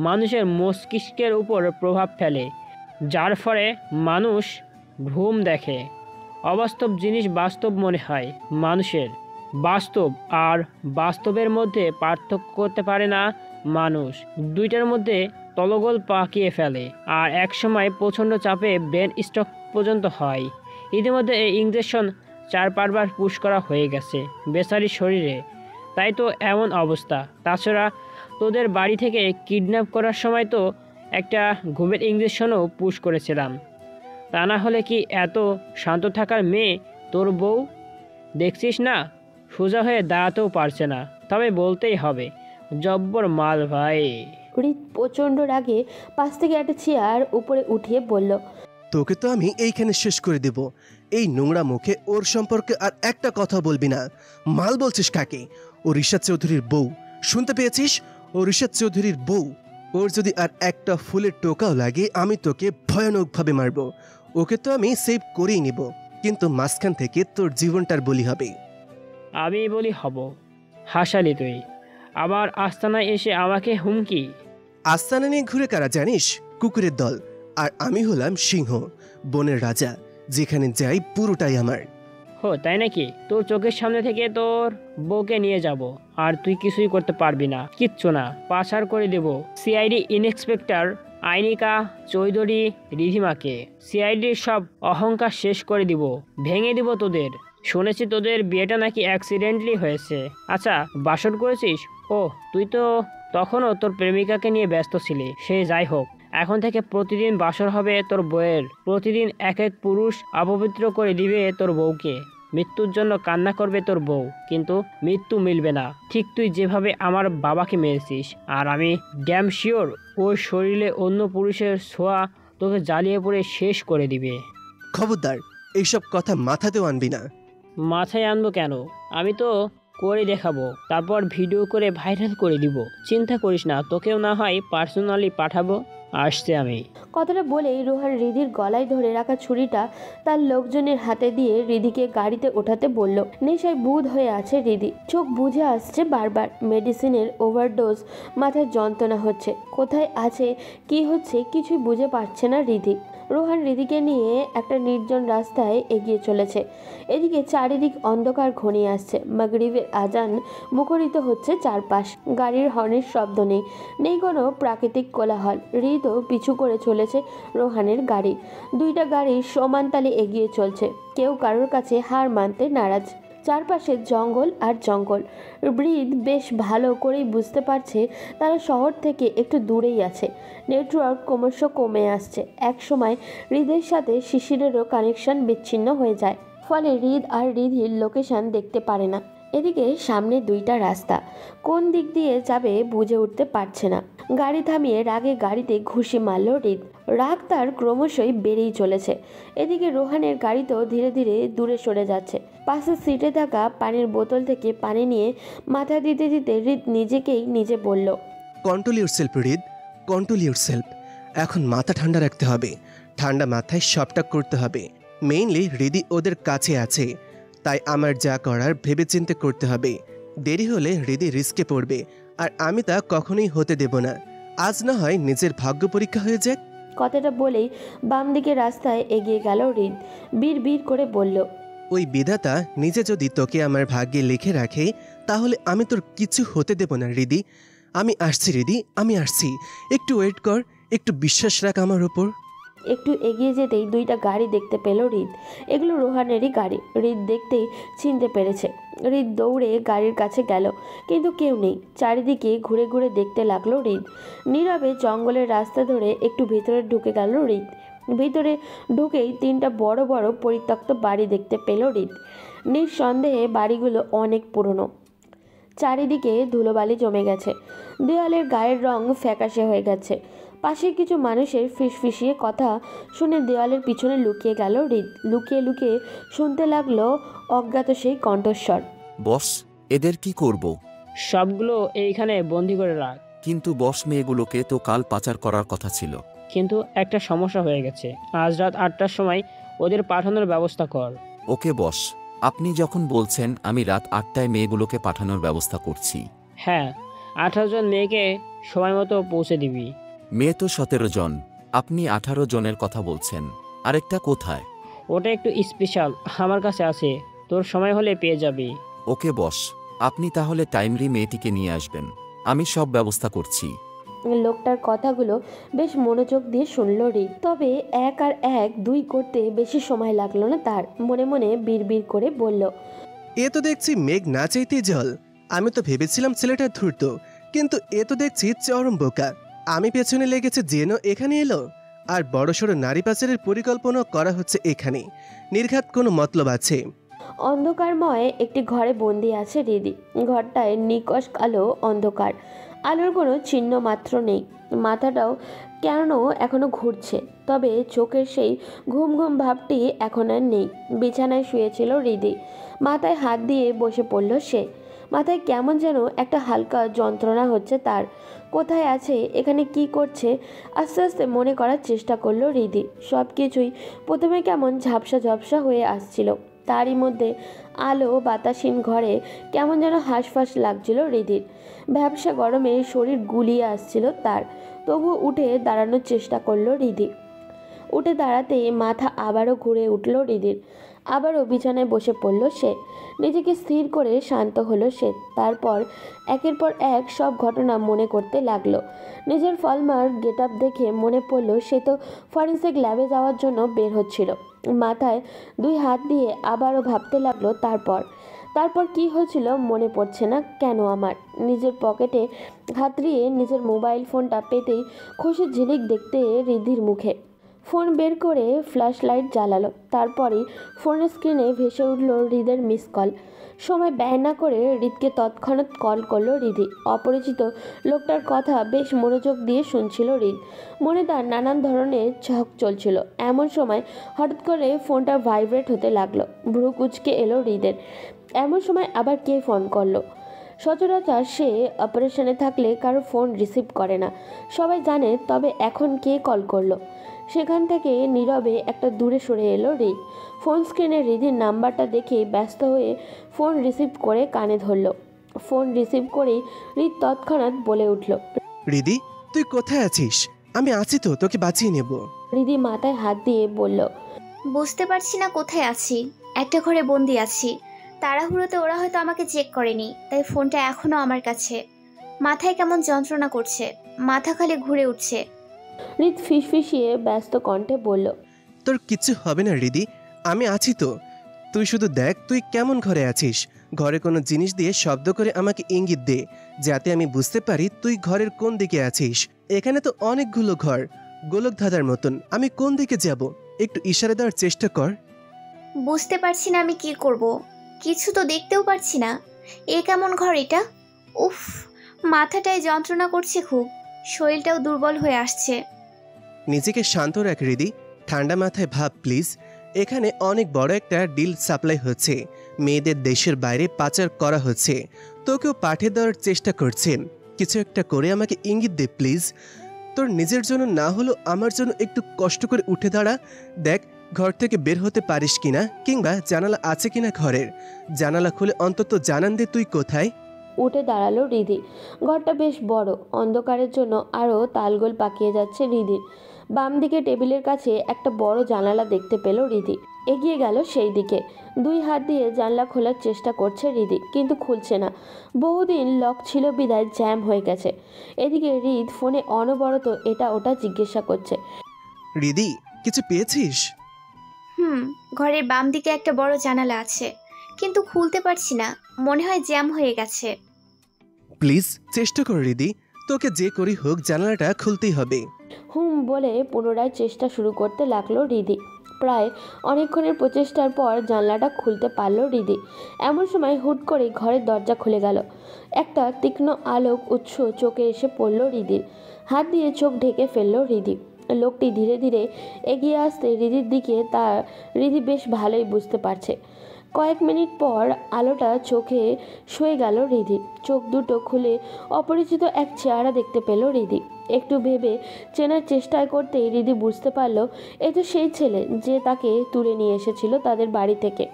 মানুষের মস্তিষ্কের উপর প্রভাব ফেলে, যার ফলে মানুষ ভ্রম দেখে, অবাস্তব জিনিস বাস্তব মনে হয়। মানুষের বাস্তব আর বাস্তবের মধ্যে পার্থক্য করতে পারে না মানুষ। দুইটার মধ্যে তলগোল পাকিয়ে ফেলে, আর একসময় প্রচণ্ড চাপে ব্রেন স্ট্রোক পর্যন্ত হয়। ইতিমধ্যে এই ইঞ্জেকশন 4-5 বার পুশ করা হয়ে গেছে বেচারির শরীরে, তাই তো এমন অবস্থা। তাছাড়া তোদের বাড়ি থেকে কিডন্যাপ করার সময় তো একটা ঘুমের ইঞ্জেকশনও পুশ করেছিলাম। তা না হলে কি এত শান্ত থাকার মেয়ে তোর বউ? দেখছিস না, সোজা হয়ে দাঁড়াতেও পারছে না। তবে বলতেই হবে, জব্বর মাল ভাই। হৃদ প্রচণ্ড রাগে পাশ থেকে একটা চেয়ার উপরে উঠিয়ে বলল, তোকে তো আমি এইখানে শেষ করে দেব। এই নোংরা মুখে ওর সম্পর্কে আর একটা কথা বলবি না। মাল বলছিস কাকে? ও ঋষাদ চৌধুরীর বউ, শুনতে পেয়েছিস? ও ঋষাদ চৌধুরীর বউ। ওর যদি আর একটা ফুলের টোকাও লাগে আমি তোকে ভয়ানকভাবে মারব। ওকে তো আমি সেভ করেই নিব, কিন্তু মাঝখান থেকে তোর জীবনটার বলি হবে। আমি বলি হব? হাসালি তুই। আবার আস্তানায় এসে আমাকে হুমকি। আস্তানা নিয়ে ঘুরে কারা জানিস? কুকুরের দল। আর আমি হলাম সিংহ, বনের রাজা। যেখানে যাই পুরোটাই আমার। তাই নাকি? তোর চোখের সামনে থেকে তোর বউকে নিয়ে যাব, আর তুই কিছুই করতে পারবি না। কিচ্ছু না, পাচার করে দেব সিআইডি ইন্সপেক্টর আইনিকা চৌধুরী রিধিমাকে। সিআইডির সব অহংকার শেষ করে দিব, ভেঙে দিব তোদের। শুনেছি তোদের বিয়েটা নাকি অ্যাক্সিডেন্টলি হয়েছে। আচ্ছা, বাসর করেছিস? তুই তো তখনও তোর প্রেমিকাকে নিয়ে ব্যস্ত ছিলি। সে যাই হোক, এখন থেকে প্রতিদিন বাসর হবে তোর বউয়ের। প্রতিদিন এক এক পুরুষ অপবিত্র করে দিবে তোর বউকে। মৃত্যুর জন্য কান্না করবে তোর বউ, কিন্তু মৃত্যু মিলবে না। ঠিক তুই যেভাবে আমার বাবাকে মেরেছিস। আর আমি ড্যাম শিওর ওর শরীরে অন্য পুরুষের ছোঁয়া তোকে জ্বালিয়ে পড়ে শেষ করে দিবে। খবরদার, এইসব কথা মাথাতেও আনবি না। মাথায় আনবো কেন? আমি তো করে দেখাবো, তারপর ভিডিও করে ভাইরাল করে দিব। চিন্তা করিস না, তোকেও না হয় পার্সোনালি পাঠাবো। আসছে আমি। কথাটা বলেই রোহান রিধির গলায় ধরে রাখা ছুরিটা তার লোকজনের হাতে দিয়ে রিধিকে গাড়িতে ওঠাতে বলল। নেশায় বুঁদ হয়ে আছে রিধি, চোখ বুঝে আসছে বারবার। মেডিসিনের ওভারডোজ, মাথায় যন্ত্রণা হচ্ছে, কোথায় আছে কি হচ্ছে কিছুই বুঝে পারছে না রিধি। রোহান রিধিকে নিয়ে একটা নির্জন রাস্তায় এগিয়ে চলেছে। এদিকে চারিদিক অন্ধকার ঘনিয়ে আসছে। মাগরিবের আজান মুখরিত হচ্ছে চারপাশ। গাড়ির হর্নের শব্দ নেই, নেই কোনো প্রাকৃতিক কোলাহল। হৃদও পিছু করে চলেছে রোহানের গাড়ি। দুইটা গাড়ি সমান তালে এগিয়ে চলছে, কেউ কারোর কাছে হার মানতে নারাজ। চারপাশে জঙ্গল আর জঙ্গল। হৃদ বেশ ভালো করেই বুঝতে পারছে তারা শহর থেকে একটু দূরেই আছে। নেটওয়ার্ক ক্রমশ কমে আসছে। এক সময় হৃদের সাথে শিশিরেরও কানেকশন বিচ্ছিন্ন হয়ে যায়, ফলে হৃদ আর রিধির লোকেশন দেখতে পারে না। এদিকে সামনে দুইটা রাস্তা, কোন দিক দিয়ে যাবে বুঝে উঠতে পারছে না। গাড়ি থামিয়ে রাগে গাড়িতে ঘুষি মারল হৃদ। রাগ তার ক্রমশই বেড়েই চলেছে। এদিকে রোহানের গাড়ি তো ধীরে ধীরে দূরে সরে যাচ্ছে। পাশের সিটে থাকা পানির বোতল থেকে পানি নিয়ে মাথা দিতে দিতে হৃদ নিজেকেই নিজে বলল, কন্ট্রোল ইউরসেলফ হৃদ, কন্ট্রোল ইউরসেলফ। এখন মাথা ঠান্ডা রাখতে হবে, ঠান্ডা মাথায় সবটা করতে হবে। মেইনলি হৃদি ওদের কাছে আছে, তাই আমার যা করার ভেবেচিন্তে করতে হবে। দেরি হলে হৃদি রিস্কে পড়বে, আর আমি তা কখনোই হতে দেব না। আজ না হয় নিজের ভাগ্য পরীক্ষা হয়ে যাক। কথাটা বলেই বাম দিকে রাস্তায় এগিয়ে গেল হৃদ। বিড় করে বলল, ওই বিধাতা নিজে যদি তোকে আমার ভাগ্যে লিখে রাখে, তাহলে আমি তোর কিছু হতে দেব না হৃদি। আমি আসছি হৃদি, আমি আসছি। একটু ওয়েট কর, একটু বিশ্বাস রাখ আমার ওপর। একটু এগিয়ে যেতেই দুইটা গাড়ি দেখতে পেল হৃদ। এগুলো রোহানেরই গাড়ি। হৃদ দেখতেই চিনতে পেরেছে। হৃদ দৌড়ে গাড়ির কাছে গেল, কিন্তু কেউ নেই। চারিদিকে ঘুরে ঘুরে দেখতে লাগলো হৃদ। নীরবে জঙ্গলের রাস্তা ধরে একটু ভেতরে ঢুকে গেল হৃদ। ভিতরে ঢুকেই তিনটা বড় বড় পরিত্যক্ত বাড়ি দেখতে পেল হৃদ। নিঃসন্দেহে বাড়িগুলো অনেক পুরনো। চারিদিকে ধুলোবালি জমে গেছে, দেওয়ালের গায়ের রং ফ্যাকাশে হয়ে গেছে। পাশের কিছু মানুষের ফিসফিসিয়ে কথা শুনে দেওয়ালের পিছনে লুকিয়ে গেল হৃদ। লুকিয়ে লুকিয়ে শুনতে লাগলো অজ্ঞাত সেই কণ্ঠস্বর, বস, এদের কি করব? সবগুলো এইখানে বন্দি করে রাখ। কিন্তু বস, মেয়েগুলোকে তো কাল পাচার করার কথা ছিল। কিন্তু একটা সমস্যা হয়ে গেছে, আজ রাত 8টার সময় ওদের পাঠানোর ব্যবস্থা কর। ওকে বস, আপনি যখন বলছেন আমি রাত 8টায় মেয়েগুলোকে পাঠানোর ব্যবস্থা করছি। হ্যাঁ, 18 জন মেয়েকে সময় মতো পৌঁছে দিবি। মেয়ে তো 17 জন, আপনি 18 জনের কথা বলছেন। আরেকটা কোথায়? ওটা একটু স্পেশাল, আমার কাছে আছে, তোর সময় হলে পেয়ে যাবি। ওকে বস, আপনি তাহলে টাইমলি মেয়েটিকে নিয়ে আসবেন, আমি সব ব্যবস্থা করছি। লোকটার কথাগুলো বেশ মনোযোগ দিয়ে শুনল হৃদ। তবে 1 আর 1 2 করতে বেশি সময় লাগলো না তার। মনে মনে বিড়বিড় করে বলল, এ তো দেখছি মেঘ না চাইতেই জল। আমি তো ভেবেছিলাম ছেলেটা ধূর্ত, কিন্তু এ তো দেখছি চরম বোকা। আমি পেছনে লেগেছে যেন এখানে এলো, আর বড়সড় নারী পাচারের পরিকল্পনা করা হচ্ছে এখানে। নির্ঘাত কোনো মতলব আছে। অন্ধকারময় একটি ঘরে বন্দি আছে হৃদি। ঘরটায় নিকষ কালো অন্ধকার, আলোর কোনো চিহ্ন মাত্র নেই। মাথাটাও কেন এখনো ঘুরছে, তবে চোখের সেই ঘুম ঘুম ভাবটি এখন আর নেই। বিছানায় শুয়েছিল হৃদি। মাথায় হাত দিয়ে বসে পড়ল সে। মাথায় কেমন যেন একটা হালকা যন্ত্রণা হচ্ছে তার। কোথায় আছে, এখানে কি করছে, আস্তে আস্তে মনে করার চেষ্টা করলো হৃদি। সব কিছুই প্রথমে কেমন ঝাপসা ঝাপসা হয়ে আসছিল। তারই মধ্যে আলো বাতাসহীন ঘরে কেমন যেন হাঁসফাঁস লাগছিল হৃদির। ভ্যাবসা গরমে শরীর গুলিয়ে আসছিল তার। তবু উঠে দাঁড়ানোর চেষ্টা করলো হৃদি। উঠে দাঁড়াতে মাথা আবারও ঘুরে উঠল হৃদির। আবারও বিছানায় বসে পড়ল সে। নিজেকে স্থির করে শান্ত হলো সে। তারপর একের পর এক সব ঘটনা মনে করতে লাগলো। নিজের ফলমার্ক গেট আপ দেখে মনে পড়ল সে তো ফরেন্সিক ল্যাবে যাওয়ার জন্য বের হচ্ছিল। মাথায় 2 হাত দিয়ে আবারও ভাবতে লাগলো তারপর কি হয়েছিল মনে পড়ছে না কেন আমার। নিজের পকেটে হাতড়িয়ে নিজের মোবাইল ফোনটা পেতেই খুশির ঝিলিক দেখতে রিধির মুখে। ফোন বের করে ফ্ল্যাশ লাইট জ্বালালো। তারপরেই ফোনের স্ক্রিনে ভেসে উঠল হৃদের মিস কল। সময় ব্যয় না করে হৃদকে তৎক্ষণাৎ কল করলো রিধি। অপরিচিত লোকটার কথা বেশ মনোযোগ দিয়ে শুনছিল হৃদ। মনে তার নানান ধরনের ছক চলছিল। এমন সময় হঠাৎ করে ফোনটা ভাইব্রেট হতে লাগলো। ভ্রু কুঁচকে এলো হৃদের। এমন সময় আবার কে ফোন করলো? সচরাচর সে অপারেশনে থাকলে কারো ফোন রিসিভ করে না, সবাই জানে। তবে এখন কে কল করলো? সেখান থেকে নীরবে একটা দূরে সরে এলো হৃদ। ফোন স্ক্রিনে হৃদির নাম্বারটা দেখে ব্যস্ত হয়ে ফোন রিসিভ করে কানে ধরল। ফোন রিসিভ করেই হৃদ তৎক্ষণাৎ বলে উঠল, হৃদি, তুই কোথায় আছিস? আমি আছি তো, তোকে বাঁচিয়ে নেব। হৃদি মাথায় হাত দিয়ে বলল, বুঝতে পারছি না কোথায় আছি। একটা ঘরে বন্দি আছি। তাড়াহুড়োতে ওরা হয়তো আমাকে চেক করেনি, তাই ফোনটা এখনো আমার কাছে। মাথায় কেমন যন্ত্রণা করছে, মাথা খালি ঘুরে উঠছে। হৃদ ফিসফিসিয়ে ব্যস্ত কণ্ঠে বলল, তোর কিচ্ছু হবে না হৃদি, আমি আছি তো। তুই শুধু দেখ তুই কেমন ঘরে আছিস। ঘরে কোনো জিনিস দিয়ে শব্দ করে আমাকে ইঙ্গিত দে, যাতে আমি বুঝতে পারি তুই ঘরের কোন দিকে আছিস। এখানে তো অনেকগুলো ঘর, গোলক ধাঁধার মতন। আমি কোন দিকে যাব? একটু ইশারা দেওয়ার চেষ্টা কর। বুঝতে পারছি না আমি কি করব। কিছু তো দেখতেও পারছি না। এ কেমন ঘর এটা? উফ, মাথাটায় যন্ত্রণা করছে খুব, শরীরটাও দুর্বল হয়ে আসছে। নিজেকে শান্ত রাখ হৃদি, ঠান্ডা মাথায় ভাব প্লিজ। এখানে অনেক বড় একটা ডিল সাপ্লাই হচ্ছে, মেয়েদের দেশের বাইরে পাচার করা হচ্ছে। তোকেও পাঠিয়ে দেওয়ার চেষ্টা করছে। কিছু একটা করে আমাকে ইঙ্গিত দে প্লিজ। তোর নিজের জন্য না হলেও আমার জন্য একটু কষ্ট করে উঠে দাঁড়া। দেখ ঘর থেকে বের হতে পারিস কিনা, কিংবা জানালা আছে কিনা ঘরের। জানালা খুলে অন্তত জানান দে তুই কোথায়। উঠে দাঁড়ালো রিদি। ঘরটা বেশ বড়, অন্ধকারের জন্য আরও তালগোল পাকিয়ে যাচ্ছে রিদির। বাম দিকে টেবিলের কাছে একটা বড় জানালা দেখতে পেল রিদি। এগিয়ে গেল সেই দিকে। 2 হাত দিয়ে জানলা খোলার চেষ্টা করছে রিদি, কিন্তু খুলছে না। বহুদিন লক ছিল বিদায় জ্যাম হয়ে গেছে। এদিকে রিদ ফোনে অনবরত এটা ওটা জিজ্ঞাসা করছে। রিদি, কিছু পেয়েছিস? ঘরের বাম দিকে একটা বড় জানালা আছে, কিন্তু খুলতে পারছি না, মনে হয় জ্যাম হয়ে গেছে। প্লিজ চেষ্টা কর রিদি, তোকে যে করি হোক জানালাটা খুলতেই হবে। বলে পুনরায় চেষ্টা শুরু করতে লাগলো রিদি। প্রায় অনেকক্ষণের প্রচেষ্টার পর জানলাটা খুলতে পারলো রিদি। এমন সময় হুট করে ঘরের দরজা খুলে গেল। একটা তীক্ষ্ণ আলোক উৎস চোখে এসে পড়ল রিদির। হাত দিয়ে চোখ ঢেকে ফেলল রিদি। লোকটি ধীরে ধীরে এগিয়ে আসতে রিদির দিকে তা রিদি বেশ ভালোই বুঝতে পারছে। কয়েক মিনিট পর আলোটা চোখে শুয়ে গেল রিদির। চোখ দুটো খুলে অপরিচিত এক চেহারা দেখতে পেল রিদি। একটু ভেবে চেনার চেষ্টা করতেই রিদি বুঝতে পারল এ তো সেই ছেলে যে তাকে তুলে নিয়ে এসেছিল তাদের বাড়ি থেকে।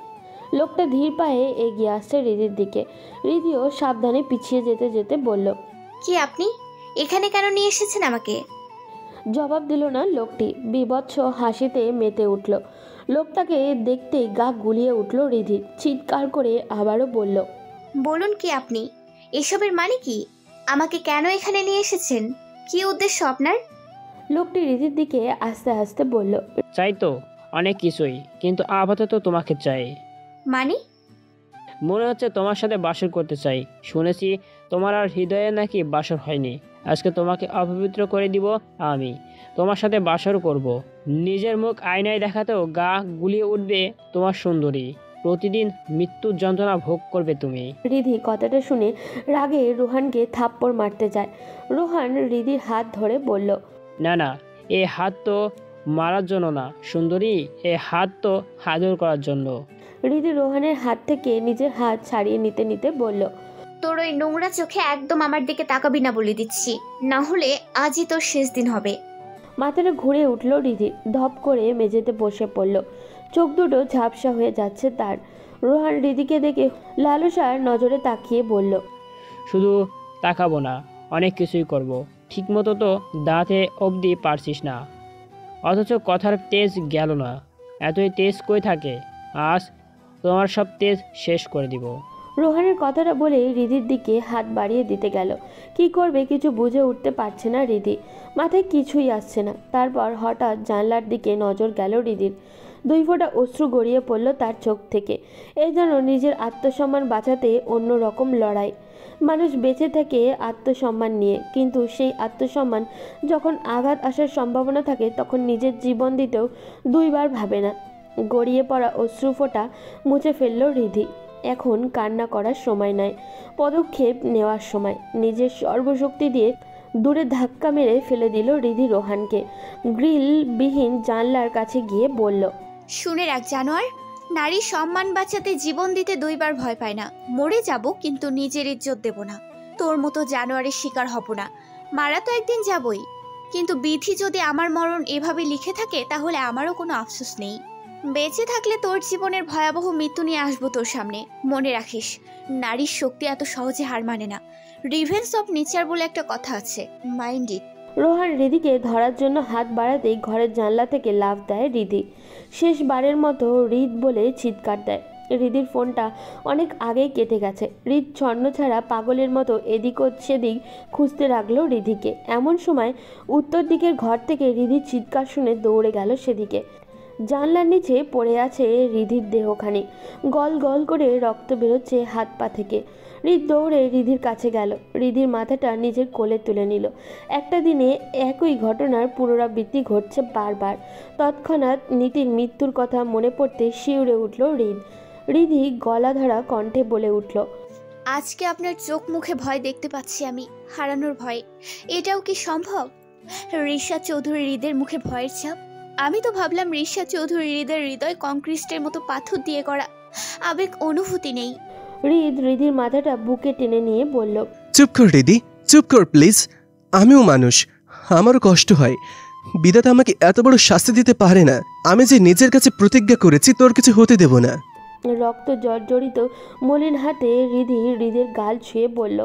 লোকটা ধীর পায়ে এগিয়ে আসছে রিদির দিকে। রিদিও সাবধানে পিছিয়ে যেতে যেতে বলল, কি আপনি এখানে কেন নিয়ে এসেছেন আমাকে? জবাব দিল না লোকটি। বিভৎস হাসিতে মেতে উঠল। লোকটাকে দেখতেই গা গুলিয়ে উঠল রিধি। চিৎকার করে আবারও বলল, বলুন কি আপনি? এসবের মানে কি? আমাকে কেন এখানে নিয়ে এসেছেন? কি উদ্দেশ্য আপনার? লোকটি রিধির দিকে আস্তে আস্তে বলল, চাই তো অনেক কিছুই, কিন্তু আপাতত তোমাকে চাই। মানে? মনে হচ্ছে তোমার সাথে বাসর করতে চাই। শুনেছি তোমার আর হৃদয়ে নাকি বাসর হয়নি। আজকে তোমাকে অপবিত্র করে দিব। আমি তোমার সাথে বাসর করব। নিজের মুখ আয়নায় দেখাতেও গা গুলিয়ে উঠবে তোমার সুন্দরী। প্রতিদিন মৃত্যুর যন্ত্রণা ভোগ করবে তুমি। রিধি কথাটা শুনে রাগে রোহানকে থাপ্পড় মারতে যায়। রোহান রিধির হাত ধরে বলল, না না, এ হাত তো মারার জন্য না সুন্দরী, এ হাত তো আদর করার জন্য। রিধি রোহানের হাত থেকে নিজের হাত ছাড়িয়ে নিতে নিতে বলল, তোর ওই নোংরা চোখে একদম আমার দিকে তাকাবি না বলে দিচ্ছি, না হলে আজই তোর শেষ দিন হবে। মাথাটা ঘুরে উঠল রিধি। ধপ করে মেঝেতে বসে পড়ল। চোখ দুটো ঝাপসা হয়ে যাচ্ছে তার। রোহান রিধিকে দেখে লালসার নজরে তাকিয়ে বলল, শুধু তাকাবো না, অনেক কিছুই করব। ঠিকমতো তো দাঁতে অবধি পারছিস না, অথচ কথার তেজ গেল না। এতই তেজ কই থাকে? আজ তোমার সব তেজ শেষ করে দিব। রোহানের কথাটা বলে রিধির দিকে হাত বাড়িয়ে দিতে গেল। কি করবে কিছু বুঝে উঠতে পারছে না রিধি। মাথায় কিছুই আসছে না। তারপর হঠাৎ জানলার দিকে নজর গেল রিধির। 2 ফোঁটা অশ্রু গড়িয়ে পড়ল তার চোখ থেকে। এই যেন নিজের আত্মসম্মান বাঁচাতে অন্য রকম লড়াই। মানুষ বেঁচে থাকে আত্মসম্মান নিয়ে, কিন্তু সেই আত্মসম্মান যখন আঘাত আসার সম্ভাবনা থাকে তখন নিজের জীবন দিতেও 2 বার ভাবে না। গড়িয়ে পড়া অশ্রু ফোঁটা মুছে ফেলল রিধি। এখন কান্না করার সময় নয়, পদক্ষেপ নেওয়ার সময়। নিজের সর্বশক্তি দিয়ে দূরে ধাক্কা মেরে ফেলে দিল রিধি রোহানকে। গ্রিলবিহীন জানলার কাছে গিয়ে বলল, শুনে রাখ জানোয়ার, নারী সম্মান বাঁচাতে জীবন দিতে 2 বার ভয় পায় না। মরে যাব কিন্তু নিজের ইজ্জত দেব না। তোর মতো জানোয়ারের শিকার হব না। মারা তো একদিন যাবই, কিন্তু বিধি যদি আমার মরণ এভাবে লিখে থাকে তাহলে আমারও কোনো আফসোস নেই। বেঁচে থাকলে তোর জীবনের ভয়াবহ মৃত্যু নিয়ে আসবো তোর সামনে। মনে রাখিস, নারীর শক্তি এত সহজে হার মানে না। রিভেন্স অফ নেচার বলে একটা কথা আছে, মাইন্ড ইট। রোহান রিধিকে ধরার জন্য হাত বাড়াতেই ঘরের জানলা থেকে লাফ দেয় রিধি। শেষবারের মতো রিদ বলে চিৎকার দেয়। রিধির ফোনটা অনেক আগেই কেটে গেছে। রিদ ছন্ন ছাড়া পাগলের মতো এদিক ও সেদিক খুঁজতে লাগলো রিধিকে। এমন সময় উত্তর দিকের ঘর থেকে রিধির চিৎকার শুনে দৌড়ে গেল সেদিকে। জানলার নিচে পড়ে আছে রিধির দেহখানি, গল গল করে রক্ত বেরোচ্ছে হাত পা থেকে। হৃদ দৌড়ে রিধির কাছে গেল, রিধির মাথাটা নিজের কোলে তুলে নিল। একটা দিনে একই ঘটনার পুনরাবৃত্তি ঘটছে বারবার। তৎক্ষণাৎ নীতির মৃত্যুর কথা মনে পড়তে শিউরে উঠল রিধি গলা ধরা কণ্ঠে বলে উঠল, আজকে আপনার চোখ মুখে ভয় দেখতে পাচ্ছি আমি, হারানোর ভয়। এটাও কি সম্ভব? রিশাদ চৌধুরী হৃদের মুখে ভয়ের ছাপ। আমি তো ভাবলাম রিশাদ চৌধুরী হৃদের হৃদয় কংক্রিস্টের মতো পাথর দিয়ে করা, আবেগ অনুভূতি নেই। রিধির মাথাটা বুকে টেনে নিয়ে বলল, চুপ কর রিদি, চুপ কর প্লিজ। আমিও মানুষ, আমারও কষ্ট হয়। বিধাতা আমাকে এত বড় শাস্তি দিতে পারে না। আমি যে নিজের কাছে প্রতিজ্ঞা করেছি তোর কিছু হতে দেব না। রক্ত জর্জরিত মলিন হাতে হৃদের গাল ছুঁয়ে বলল,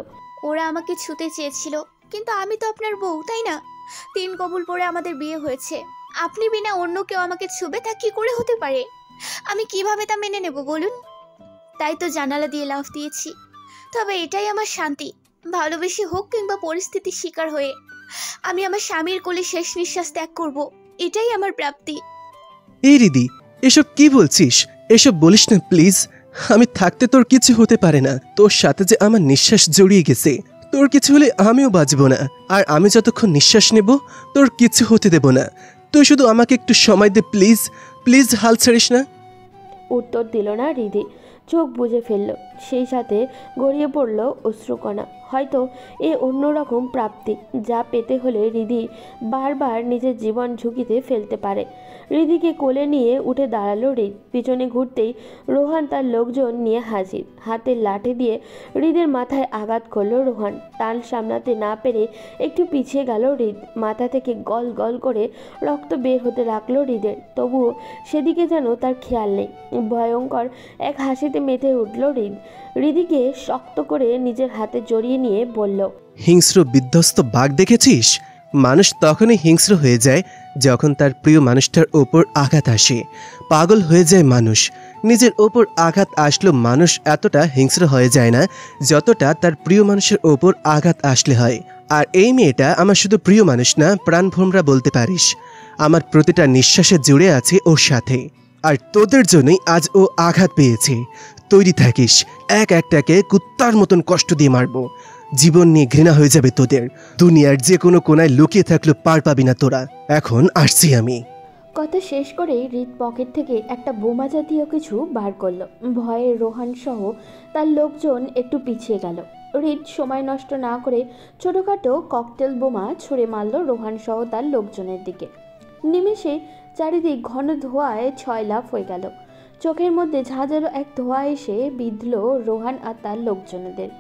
ওরা আমাকে ছুতে চেয়েছিল, কিন্তু আমি তো আপনার বউ, তাই না? 3 কবুল পরে আমাদের বিয়ে হয়েছে। আপনি বিনা অন্য কেউ আমাকে ছুবে, তা কি করে হতে পারে? আমি কিভাবে তা মেনে নেব বলুন? তাই তো জানালা দিয়ে লাফ দিয়েছি। তবে এটাই আমার শান্তি, ভালোবেসে হোক কিংবা পরিস্থিতির শিকার হয়ে আমি আমার স্বামীর কোলে শেষ নিঃশ্বাস ত্যাগ করব, এটাই আমার প্রাপ্তি। এই রিদি, এসব কি বলছিস? এসব বলিস না প্লিজ। আমি থাকতে তোর কিছু হতে পারে না। তোর সাথে যে আমার নিঃশ্বাস জড়িয়ে গেছে, তোর কিছু হলে আমিও বাঁচব না। আর আমি যতক্ষণ নিঃশ্বাস নেব তোর কিছু হতে দেব না। তুই শুধু আমাকে একটু সময় দে প্লিজ, প্লিজ, হাল ছাড়িস না। উত্তর দিল না রিধি, চোখ বুজে ফেলল। সেই সাথে গড়িয়ে পড়ল অশ্রুকণা। হয়তো এ অন্যরকম প্রাপ্তি, যা পেতে হলে রিধি বারবার নিজের জীবন ঝুঁকিতে ফেলতে পারে। রিধিকে কোলে নিয়ে উঠে দাঁড়ালো হৃদ। পিছনে ঘুরতেই রোহান তার লোকজন নিয়ে হাজির। হাতের লাঠি দিয়ে হৃদের মাথায় আঘাত করলো রোহান। টান সামলাতে না পেরে একটু পিছিয়ে গেল হৃদ। মাথা থেকে গল গল করে রক্ত বের হতে লাগলো হৃদের, তবুও সেদিকে যেন তার খেয়াল নেই। ভয়ঙ্কর এক হাসিতে মেতে উঠল হৃদ। হৃদিকে শক্ত করে নিজের হাতে জড়িয়ে নিয়ে বলল, হিংস্র বিধ্বস্ত বাঘ দেখেছিস? মানুষ তখনই হিংস্র হয়ে যায় যখন তার প্রিয় মানুষটার ওপর আঘাত আসে। পাগল হয়ে যায় মানুষ। নিজের ওপর আঘাত আসলো মানুষ এতটা হিংস্র হয়ে যায় না যতটা তার প্রিয় মানুষের ওপর আঘাত আসলে হয়। আর এই মেয়েটা আমার শুধু প্রিয় মানুষ না, প্রাণভোমরা বলতে পারিস। আমার প্রতিটা নিঃশ্বাসে জুড়ে আছে ওর সাথে। আর তোদের জন্যই আজ ও আঘাত পেয়েছে। তৈরি থাকিস, এক একটাকে কুত্তার মতন কষ্ট দিয়ে মারবো। জীবন নিয়ে ঘৃণা হয়ে যাবে তোদের। দুনিয়ার যে কোনো কোনায় লুকিয়ে থাকলেও পার পাবি না তোরা। এখন আসছি আমি। কথা শেষ করে হৃদ পকেট থেকে একটা বোমা জাতীয় কিছু বার করলো। ভয়ে রোহান সহ তার লোকজন একটু পিছিয়ে গেল। হৃদ সময় নষ্ট না করে ছোটোখাটো ককটেল বোমা ছুঁড়ে মারল রোহান সহ তার লোকজনের দিকে। নিমেষে চারিদিক ঘন ধোঁয়ায় ছয়লাভ হয়ে গেল। চোখের মধ্যে ঝাঁঝালো এক ধোঁয়া এসে বিঁধল রোহান আর তার লোকজনদের।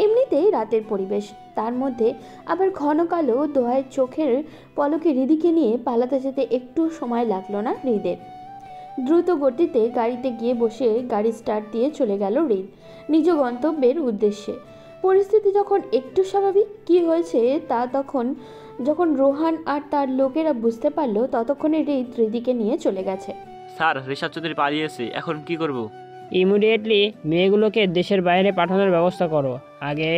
এমনিতেই রাতের পরিবেশ, তার মধ্যে আবার ঘন কালো ধোঁয়ায় চোখের পলকে হৃদিকে নিয়ে পালাতে যেতে একটু সময় লাগলো না হৃদের। দ্রুত গতিতে গাড়িতে গিয়ে বসে গাড়ি স্টার্ট দিয়ে চলে গেল হৃদ নিজ গন্তব্যের উদ্দেশ্যে। পরিস্থিতি যখন একটু স্বাভাবিক কী হয়েছে তা যখন রোহান আর তার লোকেরা বুঝতে পারলো, ততক্ষণে হৃদিকে নিয়ে চলে গেছে। স্যার, রিশাদ চৌধুরী পালিয়েছে, এখন কি করব? ইমিডিয়েটলি মেয়েগুলোকে দেশের বাইরে পাঠানোর ব্যবস্থা করো। আগে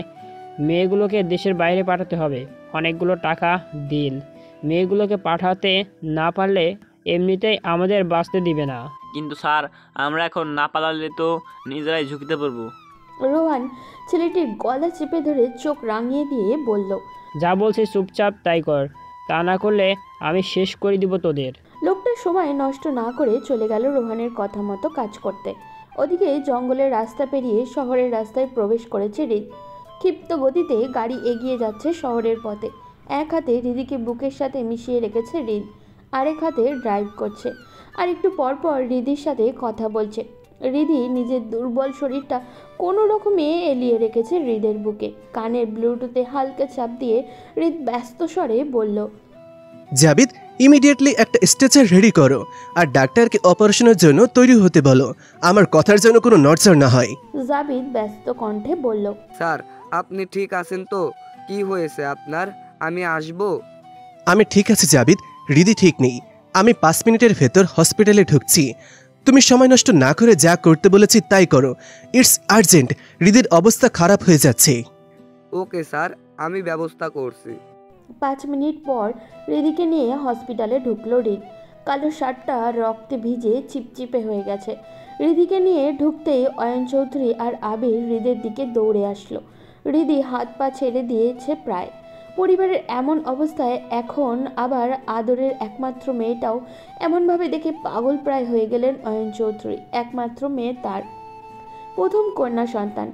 মেয়েগুলোকে দেশের বাইরে পাঠাতে হবে। অনেকগুলো টাকা দিল। মেয়েগুলোকে পাঠাতে না পারলে এমনিতেই আমাদের বাঁচতে দিবে না। কিন্তু স্যার, আমরা এখন না পালালে তো নিজেরাই ঝুঁকিতে পড়ব। রোহান ছেলেটির গলা চেপে ধরে চোখ রাঙিয়ে দিয়ে বলল, যা বলছি চুপচাপ তাই কর, তা না করলে আমি শেষ করে দিব তোদের। লোকটার সময় নষ্ট না করে চলে গেল রোহানের কথা মতো কাজ করতে। ওদিকে জঙ্গলের রাস্তা পেরিয়ে শহরের রাস্তায় প্রবেশ করেছে হৃদ। ক্ষিপ্ত গতিতে গাড়ি এগিয়ে যাচ্ছে শহরের পথে। এক হাতে হৃদিকে বুকের সাথে মিশিয়ে রেখেছে হৃদ, আরেক হাতে ড্রাইভ করছে। আর একটু পরপর হৃদির সাথে কথা বলছে। হৃদি নিজের দুর্বল শরীরটা কোনো রকমে এলিয়ে রেখেছে হৃদের বুকে। কানের ব্লুটুথে হালকা চাপ দিয়ে হৃদ ব্যস্ত স্বরে বলল, জাবিদ, ইমিডিয়েটলি একটা স্ট্রেচার রেডি করো আর ডাক্তারকে অপারেশনের জন্য তৈরি হতে বলো। আমার কথার জন্য কোনো নড়চড় না হয়। জাবিদ ব্যস্ত কণ্ঠে বলল, স্যার, আপনি ঠিক আছেন তো? কি হয়েছে আপনার? আমি আসবো? আমি ঠিক আছে জাবিদ, হৃদি ঠিক নেই। আমি 5 মিনিটের ভেতর হসপিটালে ঢুকছি। তুমি সময় নষ্ট না করে যা করতে বলেছি তাই করো। It's urgent. হৃদির অবস্থা খারাপ হয়ে যাচ্ছে। ওকে স্যার, আমি ব্যবস্থা করছি। 5 মিনিট পর হৃদিকে নিয়ে হসপিটালে ঢুকলো হৃদ। কালো শার্টটা রক্তে ভিজে চিপচিপে হয়ে গেছে। রিদিকে নিয়ে ঢুকতেই অয়ন চৌধুরী আর আবির হৃদের দিকে দৌড়ে আসলো। হৃদি হাত পা ছেড়ে দিয়েছে প্রায়। পরিবারের এমন অবস্থায় এখন আবার আদরের একমাত্র মেয়েটাও এমনভাবে দেখে পাগল প্রায় হয়ে গেলেন অয়ন চৌধুরী। একমাত্র মেয়ে তার, প্রথম কন্যা সন্তান।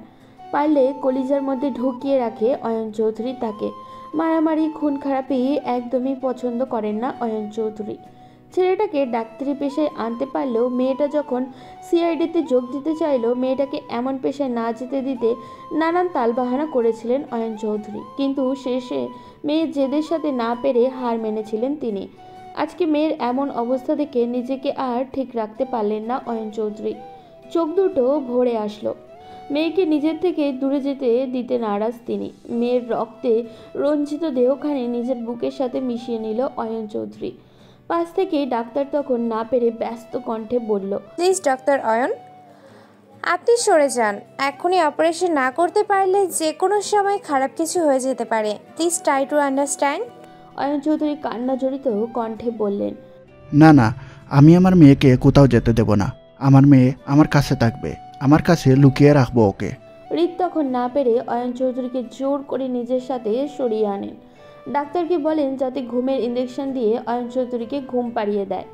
পারলে কলিজার মধ্যে ঢুকিয়ে রাখে অয়ন চৌধুরী তাকে। মারামারি খুন খারাপি একদমই পছন্দ করেন না অয়ন চৌধুরী। ছেলেটাকে ডাক্তারি পেশায় আনতে পারলেও মেয়েটা যখন সিআইডিতে যোগ দিতে চাইল, মেয়েটাকে এমন পেশায় না যেতে দিতে নানান তালবাহানা করেছিলেন অয়ন চৌধুরী। কিন্তু শেষে মেয়ের জেদের সাথে না পেরে হার মেনেছিলেন তিনি। আজকে মেয়ের এমন অবস্থা দেখে নিজেকে আর ঠিক রাখতে পারলেন না অয়ন চৌধুরী। চোখ দুটো ভরে আসলো। মেয়েকে নিজের থেকে দূরে যেতে দিতে নারাজ তিনি। মেয়ের রক্তে রঞ্জিত দেহখানি নিজের বুকের সাথে মিশিয়ে নিল অয়ন চৌধুরী। পাশ থেকে ডাক্তার তখন না পেরে ব্যস্ত কণ্ঠে বলল, প্লিজ ডক্টর অয়ন, আপনি সরে যান। এখনই অপারেশন না করতে পারলে যে কোনো সময় খারাপ কিছু হয়ে যেতে পারে। Please try to understand. Ayan Chowdhury কান্না জড়িত কণ্ঠে বললেন, না না, আমি আমার মেয়েকে কোথাও যেতে দেব না। আমার মেয়ে আমার কাছে থাকবে, আমার কাছে লুকিয়ে রাখবো ওকে। হৃদ তখন না পেরে অয়ন চৌধুরীকে জোর করে নিজের সাথে সরিয়ে আনেন। ডাক্তারকে বলেন যাতে ঘুমের ইঞ্জেকশন দিয়ে অয়ন চৌধুরীকে ঘুম পাড়িয়ে দেয়,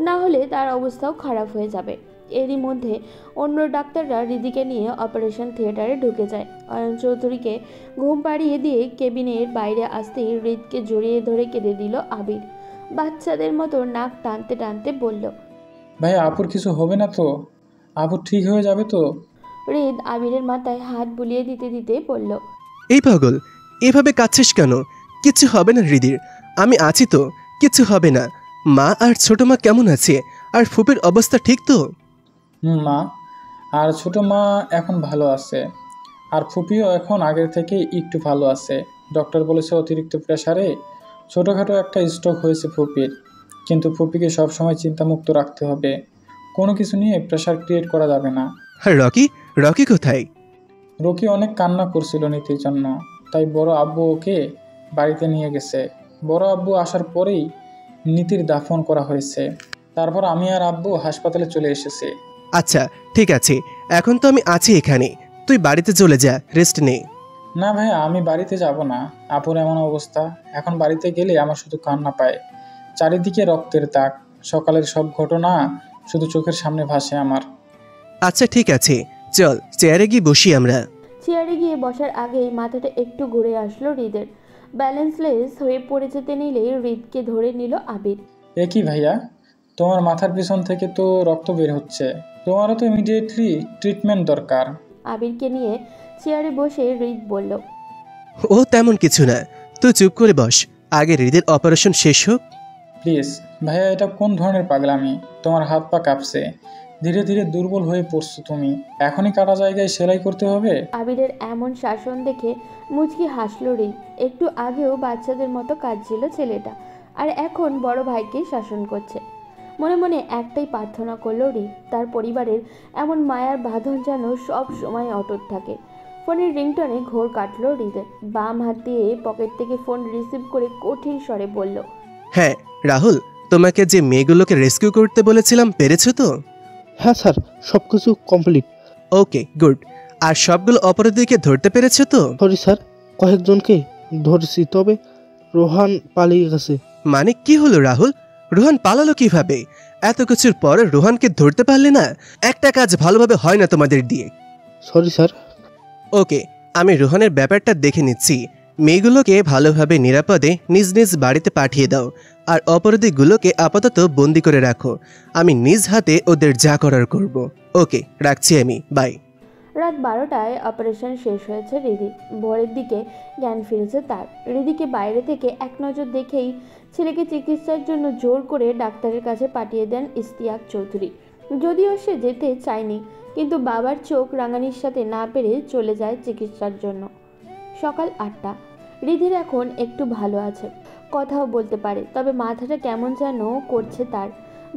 না হলে তার অবস্থাও খারাপ হয়ে যাবে। এরই মধ্যে অন্য ডাক্তাররা হৃদিকে নিয়ে অপারেশন থিয়েটারে ঢুকে যায়। অয়ন চৌধুরীকে ঘুম পাড়িয়ে দিয়ে কেবিনের বাইরে আসতেই হৃদকে জড়িয়ে ধরে কেঁদে দিল আবির। বাচ্চাদের মতো নাক টানতে টানতে বলল, ভাই আপুর কিছু হবে না তো? আপু ঠিক হয়ে যাবে তো? হৃদ আবিরের মাথায় হাত বুলিয়ে দিতে দিতে বলল, এই পাগল, এভাবে কাঁদছিস কেন? কিছু হবে না হৃদির, আমি আছি তো, কিছু হবে না। মা আর ছোট মা কেমন আছে? আর ফুপির অবস্থা ঠিক তো? মা আর ছোট মা এখন ভালো আছে, আর ফুপিও এখন আগের থেকে একটু ভালো আছে। ডক্টর বলেছে অতিরিক্ত প্রেসারে ছোটোখাটো একটা স্ট্রোক হয়েছে ফুপির, কিন্তু ফুপিকে সবসময় চিন্তামুক্ত রাখতে হবে। কোনো কিছু নিয়ে প্রেসার ক্রিয়েট করা যাবে না। আর রকি কোথায়? রকি অনেক কান্না করছিল নীতির জন্য, তাই বড় আব্বু ওকে বাড়িতে নিয়ে গেছে। বড় আব্বু আসার পরেই নীতির দাফন করা হয়েছে। তারপর আমি আর আব্বু হাসপাতালে চলে এসেছি। আচ্ছা ঠিক আছে, এখন তো আমি আছি এখানে, তুই বাড়িতে চলে যা, রেস্ট নে। না ভাই, আমি বাড়িতে যাব না। আপুর এমন অবস্থা, এখন বাড়িতে গেলে আমার শুধু কান্না পায়। চারিদিকে রক্তের দাগ, সকালের সব ঘটনা শুধু চোখের সামনে ভাসে আমার। আচ্ছা ঠিক আছে, চল চেয়ারে গিয়ে বসি আমরা। চেয়ারে গিয়ে বসার আগেই মাথাটা একটু ঘুরে আসলো হৃদের। ব্যালেন্সলেস হয়ে পড়ে যেতে নিলে হৃদকে ধরে নিল আবির। এ কি ভাইয়া, তোমার মাথার পিছন থেকে তো রক্ত বের হচ্ছে, তোমারও তো ইমিডিয়েটলি ট্রিটমেন্ট দরকার। আবিরকে নিয়ে চেয়ারে বসে হৃদ বলল, ও তেমন কিছু না, তুই চুপ করে বস, আগে হৃদের অপারেশন শেষ হোক। প্লিজ ভাইয়া, এটা কোন ধরনের পাগলামি? তোমার হাত পা কাঁপছে, ধীরে ধীরে দুর্বল হয়ে পড়ছো তুমি। এখনই কাটা জায়গায় সেলাই করতে হবে? আবিরের এমন শাসন দেখে মুচকি হাসলো হৃদ। একটু আগেও বাচ্চাদের মতো কাঁদছিল ছেলেটা, আর এখন বড় ভাইকে শাসন করছে। মনে মনে একটাই প্রার্থনা করলো হৃদ, তার পরিবারের এমন মায়ার বাঁধন যেন সব সময় অটুট থাকে। ফোনের রিংটনে ঘোর কাটলো হৃদের। বাম হাত দিয়ে পকেট থেকে ফোন রিসিভ করে কঠিন স্বরে বলল, হ্যাঁ রাহুল, তোমাকে যে মেয়েগুলোকে রেস্কিউ করতে বলেছিলাম পেরেছো তো? হ্যাঁ স্যার, সব কিছু কমপ্লিট। Okay good. আর সবগুলো অপরাধীকে ধরতে পেরেছো তো? সরি স্যার, কয়েকজনকে ধরেছি, তবে রোহান পালিয়ে গেছে। মানে কি হলো রাহুল? রোহান পালালো কিভাবে? এত কিছুর পর রোহানকে ধরতে পারলে না? একটা কাজ ভালোভাবে হয় না তোমাদের দিয়ে। Sorry sir. ওকে, আমি রোহানের ব্যাপারটা দেখে নিচ্ছি। মেয়েগুলোকে ভালোভাবে নিরাপদে নিজ নিজ বাড়িতে পাঠিয়ে দাও, আর অপরাধীগুলোকে আপাতত বন্দি করে রাখো। আমি নিজ হাতে ওদের যা করার করব। ওকে, রাখছি আমি, বাই। রাত 12টায় অপারেশন শেষ হয়েছে হৃদি। ভোরের দিকে জ্ঞান ফিরেছে তার। হৃদিকে বাইরে থেকে এক নজর দেখেই ছেলেকে চিকিৎসার জন্য জোর করে ডাক্তারের কাছে পাঠিয়ে দেন ইশতিয়াক চৌধুরী। যদিও সে যেতে চায়নি, কিন্তু বাবার চোখ রাঙানির সাথে না পেরে চলে যায় চিকিৎসার জন্য। সকাল 8টা। হৃদির এখন একটু ভালো আছে, কথাও বলতে পারে, তবে মাথাটা কেমন যেন করছে তার।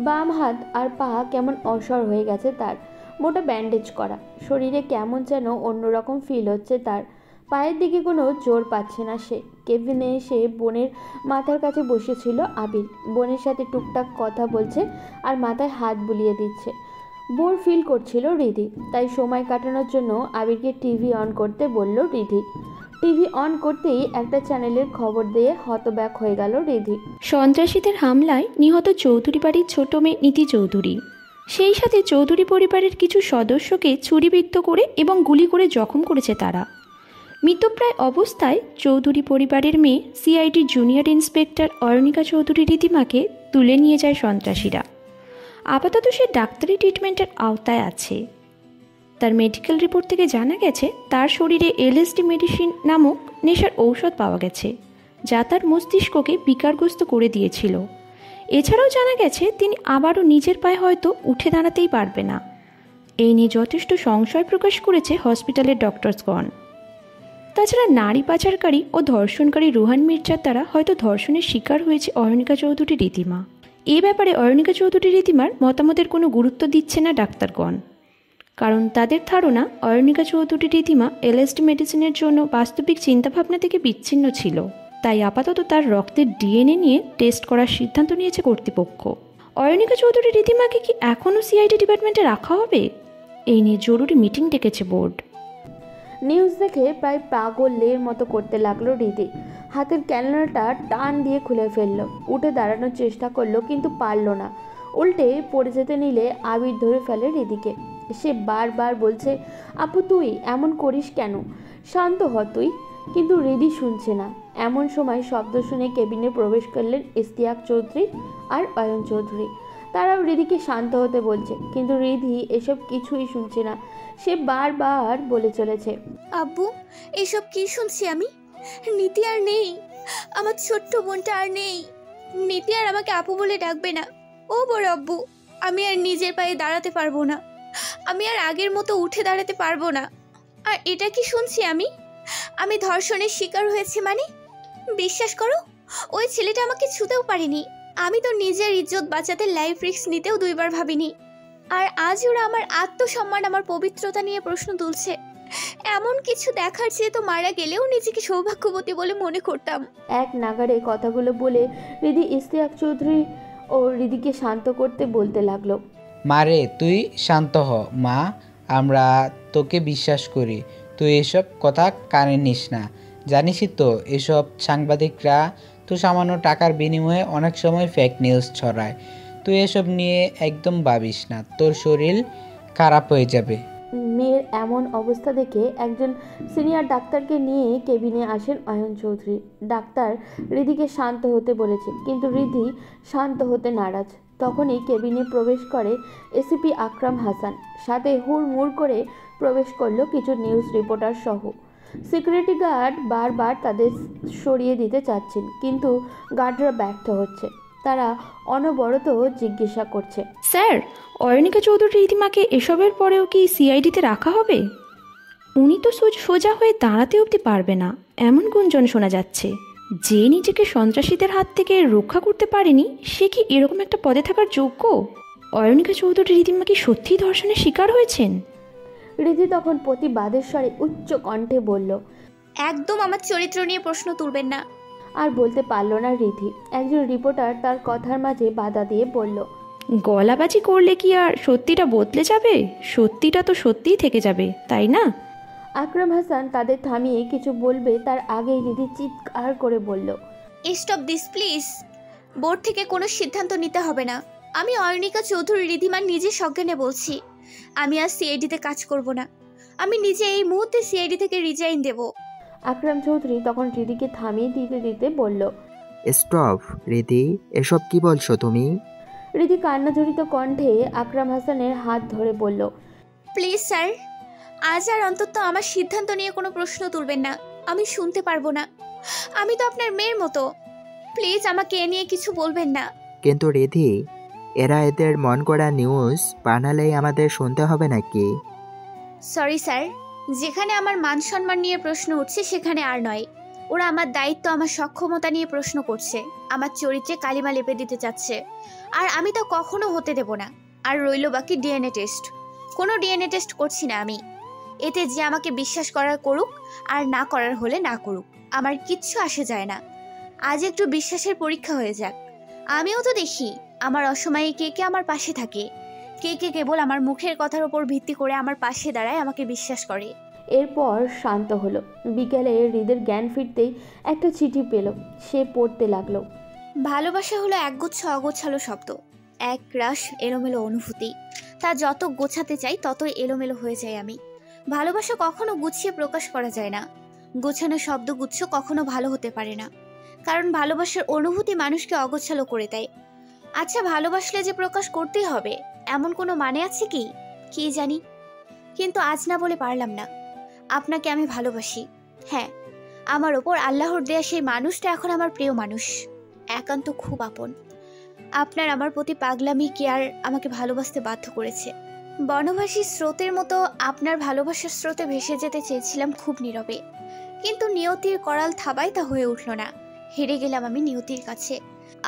বাম হাত আর পা কেমন অসর হয়ে গেছে তার, মোটা ব্যান্ডেজ করা। শরীরে কেমন যেন অন্যরকম ফিল হচ্ছে তার। পায়ের দিকে কোনো জোর পাচ্ছে না সে। কেবিনে এসে বোনের মাথার কাছে বসেছিল আবির। বোনের সাথে টুকটাক কথা বলছে আর মাথায় হাত বুলিয়ে দিচ্ছে। বোর ফিল করছিল রিধি, তাই সময় কাটানোর জন্য আবিরকে টিভি অন করতে বলল রিধি। টিভি অন করতেই একটা চ্যানেলের খবর দিয়ে হতবাক হয়ে গেল রিধি। সন্ত্রাসীদের হামলায় নিহত চৌধুরী বাড়ির ছোট মেয়ে নীতি চৌধুরী, সেই সাথে চৌধুরী পরিবারের কিছু সদস্যকে ছুরিবিদ্ধ করে এবং গুলি করে জখম করেছে তারা। মৃতপ্রায় অবস্থায় চৌধুরী পরিবারের মেয়ে সিআইডির জুনিয়র ইন্সপেক্টর অরুণিকা চৌধুরী রীতিমাকে তুলে নিয়ে যায় সন্ত্রাসীরা। আপাতত সে ডাক্তারি ট্রিটমেন্টের আওতায় আছে। তার মেডিকেল রিপোর্ট থেকে জানা গেছে তার শরীরে এলএসডি মেডিসিন নামক নেশার ঔষধ পাওয়া গেছে, যা তার মস্তিষ্ককে বিকারগ্রস্ত করে দিয়েছিল। এছাড়াও জানা গেছে তিনি আবারও নিজের পায়ে হয়তো উঠে দাঁড়াতেই পারবে না। এই নিয়ে যথেষ্ট সংশয় প্রকাশ করেছে হসপিটালের ডক্টরসগণ। তাছাড়া নারী পাচারকারী ও ধর্ষণকারী রুহান মির্জার দ্বারা হয়তো ধর্ষণের শিকার হয়েছে অরুণিকা চৌধুরী রীতিমা। এ ব্যাপারে অরুণিকা চৌধুরী রীতিমার মতামতের কোনো গুরুত্ব দিচ্ছে না ডাক্তারগণ, কারণ তাদের ধারণা অরুণিকা চৌধুরী রীতিমা এলএসডি মেডিসিনের জন্য বাস্তবিক চিন্তাভাবনা থেকে বিচ্ছিন্ন ছিল। তাই আপাতত তার রক্তের ডিএনএ নিয়ে টেস্ট করার সিদ্ধান্ত নিয়েছে কর্তৃপক্ষ। অরুণিকা চৌধুরী রীতিমাকে কি এখনও সিআইডি ডিপার্টমেন্টে রাখা হবে? এই নিয়ে জরুরি মিটিং ডেকেছে বোর্ড। নিউজ দেখে প্রায় পাগলের মতো করতে লাগলো রিধি। হাতের ক্যালেন্ডারটা টান দিয়ে খুলে ফেললো। উঠে দাঁড়ানোর চেষ্টা করলো, কিন্তু পারল না। উল্টে পড়ে যেতে নিলে আবির ধরে ফেলে রিধিকে। সে বারবার বলছে, আপু তুই এমন করিস কেন, শান্ত হ তুই। কিন্তু রিধি শুনছে না। এমন সময় শব্দ শুনে কেবিনে প্রবেশ করলেন ইশতিয়াক চৌধুরী আর অয়ন চৌধুরী। তারাও রিধিকে শান্ত হতে বলছে, কিন্তু রিধি এসব কিছুই শুনছে না। সে বারবার বলে চলেছে, আব্বু এসব কি শুনছি আমি? নীতি আর নেই, আমার ছোট্ট বোনটা আর নেই। নীতি আর আমাকে আপু বলে ডাকবে না। ও বড় আব্বু, আমি আর নিজের পায়ে দাঁড়াতে পারবো না। আমি আর আগের মতো উঠে দাঁড়াতে পারবো না। আর এটা কি শুনছি আমি ধর্ষণের শিকার হয়েছি মানে? বিশ্বাস করো, ওই ছেলেটা আমাকে ছুঁতেও পারেনি। আমি তো নিজের ইজ্জত বাঁচাতে লাইফ রিস্ক নিতেও দুইবার ভাবিনি। আর আজ ওরা আমার আত্মসম্মান, আমার পবিত্রতা নিয়ে প্রশ্ন তুলছে। এমন কিছু দেখার চেয়ে তো মারা গেলেও নিজেকে সৌভাগ্যবতী বলে মনে করতাম। এক নাগারে কথাগুলো বলে রিধি ইশতিয়াক চৌধুরী ও রিধিকে শান্ত করতে বলতে লাগলো, মারে তুই শান্ত হ মা, আমরা তোকে বিশ্বাস করি। তুই এসব কথা কানে নিস না। জানিসই তো এসব সাংবাদিকরা তো সামান্য টাকার বিনিময়ে অনেক সময় ফেক নিউজ ছড়ায়। তুই এসব নিয়ে একদম ভাবিস না, তোর শরীর খারাপ হয়ে যাবে। মেয়ের এমন অবস্থা দেখে একজন সিনিয়র ডাক্তারকে নিয়ে কেবিনে আসেন অয়ন চৌধুরী। ডাক্তার রিধিকে শান্ত হতে বলেছে, কিন্তু রিধি শান্ত হতে নারাজ। তখনই কেবিনে প্রবেশ করে এসিপি আকরাম হাসান। সাথে হুড়মুড় করে প্রবেশ করলো কিছু নিউজ রিপোর্টার সহ। সিকিউরিটি গার্ড বারবার তাদের সরিয়ে দিতে চাচ্ছেন, কিন্তু গার্ডরা ব্যর্থ হচ্ছে। তারা অনবরত জিজ্ঞাসা করছে, স্যার অরুণিকা চৌধুরী রীতিমাকে এসবের পরেও কি সিআইডিতে রাখা হবে? উনি তো সোজা হয়ে দাঁড়াতে অবধি পারবে না, এমন গুঞ্জন শোনা যাচ্ছে। যে নিজেকে সন্ত্রাসীদের হাত থেকে রক্ষা করতে পারেনি, সে কি এরকম একটা পদে থাকার যোগ্য? অরুণিকা চৌধুরী রীতিমা কি সত্যিই ধর্ষণের শিকার হয়েছেন? রিধি তখন প্রতিবাদের স্বরে উচ্চ কণ্ঠে বলল, একদম আমার চরিত্র নিয়ে প্রশ্ন তুলবেন না। আর বলতে পারল না রিধি। একজন রিপোর্টার তার কথার মাঝে বাধা দিয়ে বলল, গলাবাজি করলে কি আর সত্যিটা বদলে যাবে? সত্যিটা তো সত্যিই থেকে যাবে, তাই না? আকরাম হাসান তাদের থামিয়ে কিছু বলবে তার আগেই রিধি চিৎকার করে বলল, স্টপ দিস প্লিজ। বোর্ড থেকে কোনো সিদ্ধান্ত নিতে হবে না। আমি অরুণিকা চৌধুরী রীতিমার নিজের সজ্ঞানে বলছি, আমি আর সিআইডিতে কাজ করব না। আমি নিজে এই মুহূর্তে সিআইডি থেকে রিজাইন দেব। আকরাম চৌধুরী তখন রিধিকে থামিয়ে দিতে দিতে বলল, স্টপ রিধি, এসব কি বলছো তুমি? রিধি কান্নাজড়িত কণ্ঠে আকরাম হাসানের হাত ধরে বলল, প্লিজ স্যার, আজ আর অন্তত আমার সিদ্ধান্ত নিয়ে কোনো প্রশ্ন তুলবেন না। আমি শুনতে পারবো না। আমি তো আপনার মেয়ের মতো। প্লিজ আমাকে এ নিয়ে কিছু বলবেন না। কিন্তু রিধি, এরা এদের মন করা নিউজ বানালেই আমাদের শুনতে হবে নাকি? সরি স্যার, যেখানে আমার মান সম্মান নিয়ে প্রশ্ন উঠছে সেখানে আর নয়। ওরা আমার দায়িত্ব, আমার সক্ষমতা নিয়ে প্রশ্ন করছে, আমার চরিত্রে কালিমা লেপে দিতে চাচ্ছে, আর আমি তা কখনো হতে দেব না। আর রইল বাকি ডিএনএ টেস্ট। কোনো ডিএনএ টেস্ট করছি না আমি। এতে যে আমাকে বিশ্বাস করার করুক আর না করার হলে না করুক, আমার কিচ্ছু আসে যায় না। আজ একটু বিশ্বাসের পরীক্ষা হয়ে যাক। আমিও তো দেখি আমার অসময়ে কে কে আমার পাশে থাকে, কে কে কেবল আমার মুখের কথার উপর ভিত্তি করে আমার পাশে দাঁড়ায়, আমাকে বিশ্বাস করে। এরপর শান্ত হলো। বিকেলে হৃদের জ্ঞান ফিরতেই একটা চিঠি পেল। সে পড়তে লাগলো। ভালোবাসা হলো একগুচ্ছ অগোছালো শব্দ, এক রাশ এলোমেলো অনুভূতি। তা যত গোছাতে চাই ততই এলোমেলো হয়ে যাই আমি। ভালোবাসা কখনো গুছিয়ে প্রকাশ করা যায় না। গোছানো শব্দগুচ্ছ কখনো ভালো হতে পারে না, কারণ ভালোবাসার অনুভূতি মানুষকে অগোছালো করে দেয়। আচ্ছা, ভালোবাসলে যে প্রকাশ করতেই হবে এমন কোনো মানে আছে কি? কি জানি, কিন্তু আজ না বলে পারলাম না। আপনাকে আমি ভালোবাসি। হ্যাঁ, আমার ওপর আল্লাহর দেয়া সেই মানুষটা এখন আমার প্রিয় মানুষ, একান্ত খুব আপন। আপনার আমার প্রতি পাগলামি কেয়ার আমাকে ভালোবাসতে বাধ্য করেছে। বনবাসী স্রোতের মতো আপনার ভালোবাসার স্রোতে ভেসে যেতে চেয়েছিলাম খুব নীরবে, কিন্তু নিয়তির করাল থাবায় তা হয়ে উঠল না। হেরে গেলাম আমি নিয়তির কাছে।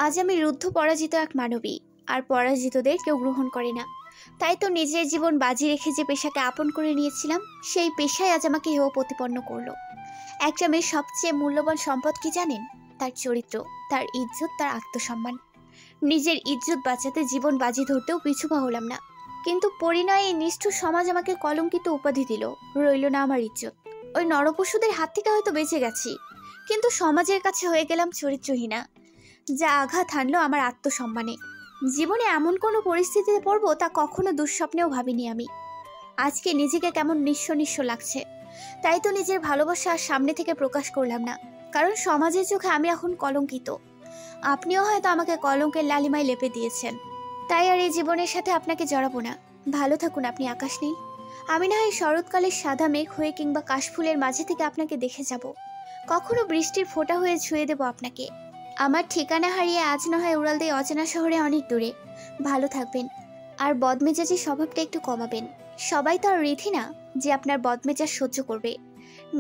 আজ আমি রুদ্ধ পরাজিত এক মানবী, আর পরাজিতদের কেউ গ্রহণ করে না। তাই তো নিজের জীবন বাজি রেখে যে পেশাকে আপন করে নিয়েছিলাম, সেই পেশায় আজ আমাকে হেয় প্রতিপন্ন করলো। একটা মেয়ের সবচেয়ে মূল্যবান সম্পদ কি জানেন? তার চরিত্র, তার ইজ্জত, তার আত্মসম্মান। নিজের ইজ্জত বাঁচাতে জীবন বাজি ধরতেও পিছু পা হলাম না, কিন্তু পরিণয়ে এই নিষ্ঠুর সমাজ আমাকে কলঙ্কিত উপাধি দিল। রইল না আমার ইজ্জত। ওই নরপশুদের হাত থেকে হয়তো বেঁচে গেছি, কিন্তু সমাজের কাছে হয়ে গেলাম চরিত্রহীনা, যা আঘাত হানলো আমার আত্মসম্মানে। জীবনে এমন কোনো পরিস্থিতিতে পড়বো তা কখনো দুঃস্বপ্নেও ভাবিনি আমি। আজকে নিজেকে কেমন নিঃস্ব নিঃস্ব লাগছে। তাই তো নিজের ভালোবাসা আর সামনে থেকে প্রকাশ করলাম না, কারণ সমাজের চোখে আমি এখন কলঙ্কিত। আপনিও হয়তো আমাকে কলঙ্কের লালিমায় লেপে দিয়েছেন, তাই আর এই জীবনের সাথে আপনাকে জড়াবো না। ভালো থাকুন আপনি আকাশ নীল। আমি না হয় শরৎকালের সাদা মেঘ হয়ে কিংবা কাশফুলের মাঝে থেকে আপনাকে দেখে যাব, কখনো বৃষ্টির ফোঁটা হয়ে ছুঁয়ে দেব আপনাকে। আমার ঠিকানা হারিয়ে আজ না হয় উড়াল দিয়ে অচেনা শহরে অনেক দূরে। ভালো থাকবেন, আর বদমেজাজি স্বভাবটা একটু কমাবেন। সবাই তো আর রিধি না যে আপনার বদমেজাজ সহ্য করবে।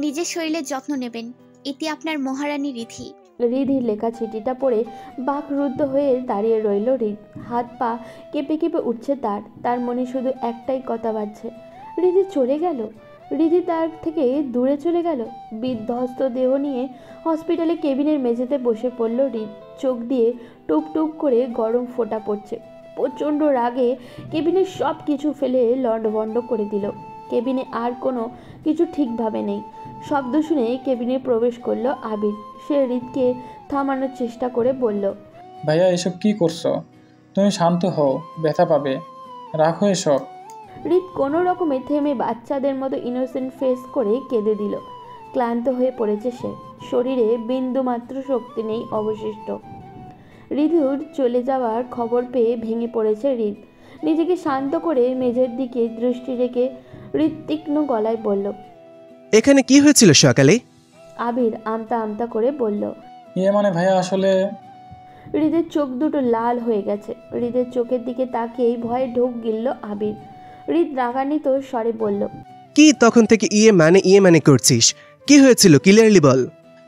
নিজের শরীরের যত্ন নেবেন, এটি আপনার মহারানী রিধি। রিধির লেখা চিঠিটা পড়ে বাকরুদ্ধ হয়ে দাঁড়িয়ে রইল রিধ। হাত পা কেঁপে কেঁপে উঠছে তার মনে শুধু একটাই কথা বাজছে, রিধি চলে গেল। রিধি তার থেকে দূরে চলে গেল। বিধ্বস্ত দেহ নিয়ে হসপিটালে কেবিনের মেঝেতে বসে পড়ল রিধ। চোখ দিয়ে টুপ টুপ করে গরম ফোঁটা পড়ছে। প্রচণ্ড রাগে কেবিনের সব কিছু ফেলে লণ্ডভণ্ড করে দিল। কেবিনে আর কোনো কিছু ঠিকভাবে নেই। শব্দ শুনে কেবিনে প্রবেশ করলো আবির। সে রিধকে থামানোর চেষ্টা করে বলল, ভাইয়া এসব কি করছো? তুমি শান্ত হও, ব্যথা পাবে, রাখো এসব। রিধ কোনো রকমে থেমে বাচ্চাদের মতো ইনোসেন্ট ফেস করে কেঁদে দিল। ক্লান্ত হয়ে পড়েছে সে, শরীরে বিন্দুমাত্র শক্তি নেই অবশিষ্ট। রিধুর চলে যাওয়ার খবর পেয়ে ভেঙে পড়েছে রিধ। নিজেকে শান্ত করে মেঝের দিকে দৃষ্টি রেখে রিধ তীক্ষ্ণ গলায় বলল, এখানে কি হয়েছিল সকালে? আবির আমতা আমতা করে বলল, মানে ভাইয়া আসলে। রিধের চোখ দুটো লাল হয়ে গেছে। রিধের চোখের দিকে তাকিয়েই ভয়ে ঢোক গিলল আবির। রিধ রাগান্বিত স্বরে বলল, কি তখন থেকে ইয়ে মানে করছিস? কি হয়েছিল ক্লিয়ারলি বল।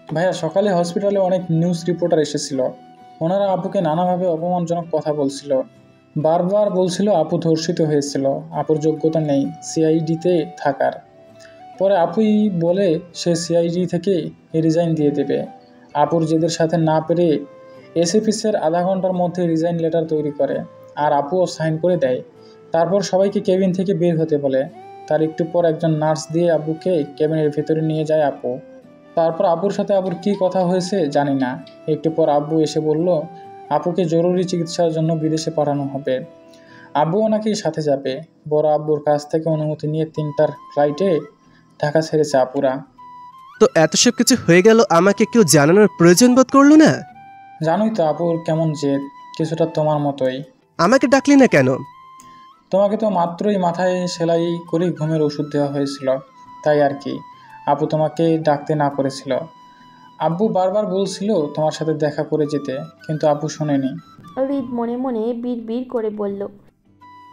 ভাইয়া সকালে হসপিটালে অনেক নিউজ রিপোর্টার এসেছিল। ওনারা আপুকে নানাভাবে অপমানজনক কথা বলছিল। বারবার বলছিল আপু ধর্ষিত হয়েছিল, আপুর যোগ্যতা নেই সিআইডিতে থাকার। পরে আপুই বলে সে সিআইডি থেকে রিজাইন দিয়ে দেবে। আপুর জেদের সাথে না পেরে এসএফিসের আধা ঘন্টার মধ্যে রিজাইন লেটার তৈরি করে, আর আপুও সাইন করে দেয়। তারপর সবাইকে কেবিন থেকে বের হতে বলে। তার একটু পর একজন নার্স দিয়ে আব্বুকে কেবিনের ভেতরে নিয়ে যায় আপু। তারপর আব্বুর সাথে আব্বুর কী কথা হয়েছে জানি না। একটু পর আব্বু এসে বলল আপুকে জরুরি চিকিৎসার জন্য বিদেশে পাঠানো হবে। আব্বুও নাকি সাথে যাবে। বড় আব্বুর কাছ থেকে অনুমতি নিয়ে 3টার ফ্লাইটে ঢাকা ছেড়েছে আপুরা। তো এত সব কিছু হয়ে গেল, আমাকে কেউ জানানোর প্রয়োজন বোধ করলো না? জানোই তো আপুর কেমন জেদ, কিছুটা তোমার মতোই। আমাকে ডাকলি না কেন? তোমাকে তো মাত্রই মাথায় সেলাই করে ঘুমের ওষুধ দেওয়া হয়েছিল, তাই আর কি। আপু তোমাকে ডাকতে না করেছিল। আব্বু বারবার বলছিল তোমার সাথে দেখা করে যেতে, কিন্তু আপু শোনেনি। রিধ মনে মনে বিড়বিড় করে বলল,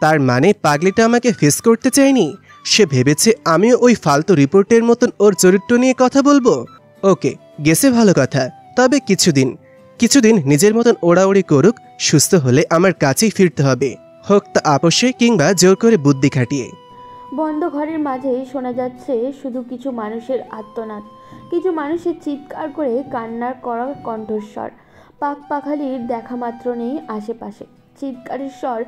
তার মানে পাগলিটা আমাকে ফেস করতে চায়নি। সে ভেবেছে আমিও ওই ফালতু রিপোর্টের মতন ওর চরিত্র নিয়ে কথা বলবো। ওকে, গেছে ভালো কথা। তবে কিছুদিন নিজের মতন ওড়াউড়ি করুক। সুস্থ হলে আমার কাছেই ফিরতে হবে, হোক তা আপোষে কিংবা জোর করে বুদ্ধি খাটিয়ে। বন্ধ ঘরের মাঝেই শোনা যাচ্ছে শুধু কিছু মানুষের আর্তনাদ, কিছু মানুষের চিৎকার করে কান্নার করা কণ্ঠস্বর। পাখালির দেখা মাত্র নেই আশেপাশে। চিৎকারের স্বর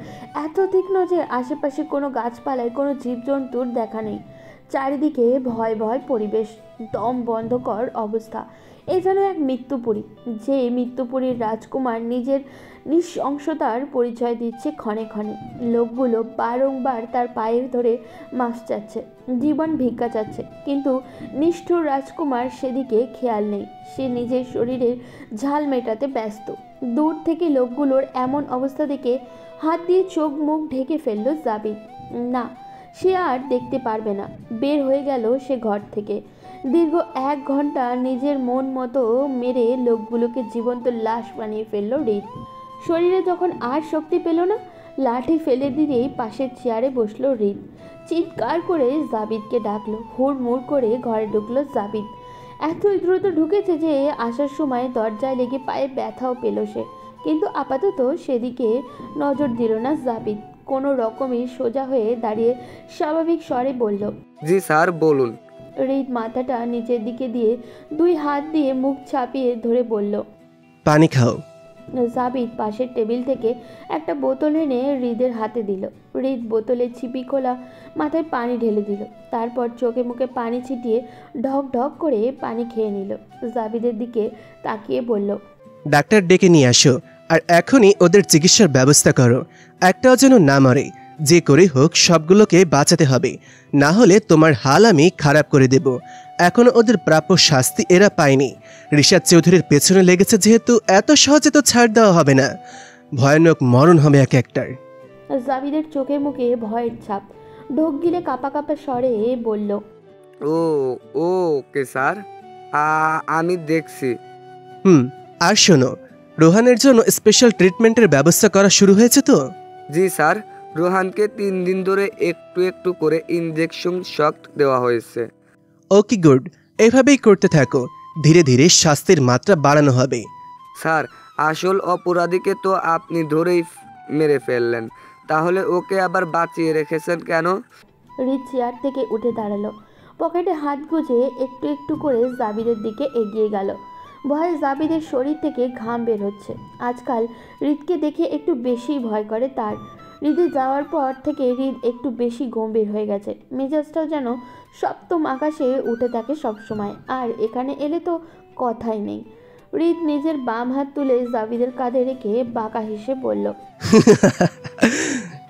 এত তীক্ষ্ণ যে আশেপাশে কোনো গাছপালায় কোনো জীবজন্তুর দেখা নেই। চারিদিকে ভয় ভয় পরিবেশ, দম বন্ধকর অবস্থা। এ যেন এক মৃত্যুপুরী, যে মৃত্যুপুরীর রাজকুমার নিজের নৃশংসতার পরিচয় দিচ্ছে ক্ষণে ক্ষণে। লোকগুলো বারংবার তার পায়ে ধরে মাছ চাচ্ছে, জীবন ভিক্ষা চাচ্ছে, কিন্তু নিষ্ঠুর রাজকুমার সেদিকে খেয়াল নেই। সে নিজের শরীরের ঝাল মেটাতে ব্যস্ত। দূর থেকে লোকগুলোর এমন অবস্থা দেখে হাত দিয়ে চোখ মুখ ঢেকে ফেলল জাবিদ। না, সে আর দেখতে পারবে না। বের হয়ে গেল সে ঘর থেকে। দীর্ঘ 1 ঘন্টা নিজের মন মতো মেরে লোকগুলোকে জীবন্ত লাশ বানিয়ে ফেলল হৃদ। শরীরে যখন আর শক্তি পেল না, লাঠি ফেলে দিয়েই পাশের চেয়ারে বসলো হৃদ। চিৎকার করে জাবিদকে ডাকলো। হুড়মুড় করে ঘরে ঢুকলো জাবিদ। এতই দ্রুত ঢুকেছে যে আসার সময় দরজায় লেগে পায়ে ব্যথাও পেল সে, কিন্তু আপাতত সেদিকে নজর দিল না জাবিদ। কোনো রকমই সোজা হয়ে দাঁড়িয়ে স্বাভাবিক স্বরে বলল, জি স্যার, বলুন। হৃদ মাথাটা নিচের দিকে দিয়ে 2 হাত দিয়ে মুখ চাপিয়ে ধরে বলল, পানি খাও। জাবিদ পাশের টেবিল থেকে একটা বোতল এনে হৃদের হাতে দিল। হৃদ বোতলের ছিপি খোলা মাথায় পানি ঢেলে দিল। তারপর চোখে মুখে পানি ছিটিয়ে ঢক ঢক করে পানি খেয়ে নিল। জাবিদের দিকে তাকিয়ে বলল, ডাক্তার ডেকে নিয়ে আসো, আর এখনই ওদের চিকিৎসার ব্যবস্থা করো। একটাও যেন না মরে। যে করে হোক সবগুলোকে বাঁচাতে হবে, না হলে তোমার হাল আমি খারাপ করে দেব। এখনো ওদের প্রাপ্য শাস্তি এরা পায়নি। রিশাদ চৌধুরীর পেছনে লেগেছে যেহেতু, এত সহজে তো ছাড় দেওয়া হবে না। ভয়ানক মরণ হবে এক একটার। জাবিদের চোখে মুখে ভয়ের ছাপ। ঢোক গিলে কাঁপা কাঁপা স্বরে বলল, ওকে স্যার, আমি দেখছি। আর শোনো, রোহানের জন্য স্পেশাল ট্রিটমেন্টের ব্যবস্থা করা শুরু হয়েছে তো? জি স্যার, রোহানকে 3 দিন ধরে একটু একটু করে ইনজেকশন শক দেওয়া হয়েছে। ওকে গুড, এভাবেই করতে থাকো। ধীরে ধীরে শাস্তির মাত্রা বাড়ানো হবে। স্যার, আসল অপরাধীকে তো আপনি ধরেই মেরে ফেললেন, তাহলে ওকে আবার বাঁচিয়ে রেখেছেন কেন? হৃদ চেয়ার থেকে উঠে দাঁড়ালো। পকেটে হাত গুজে একটু একটু করে জাবিদের দিকে এগিয়ে গেল। ভয়ে জাবিদের শরীর থেকে ঘাম বের হচ্ছে। আজকাল হৃদকে দেখে একটু বেশি ভয় করে তার। হৃদে যাওয়ার পর থেকে হৃদ একটু বেশি গম্ভীর হয়ে গেছে। মেজাজটাও যেন সপ্তম আকাশে উঠে থাকে সবসময়, আর এখানে এলে তো কথাই নেই। হৃদ নিজের বাম হাত তুলে জাবিদের কাঁধে রেখে বাঁকা হেসে বলল,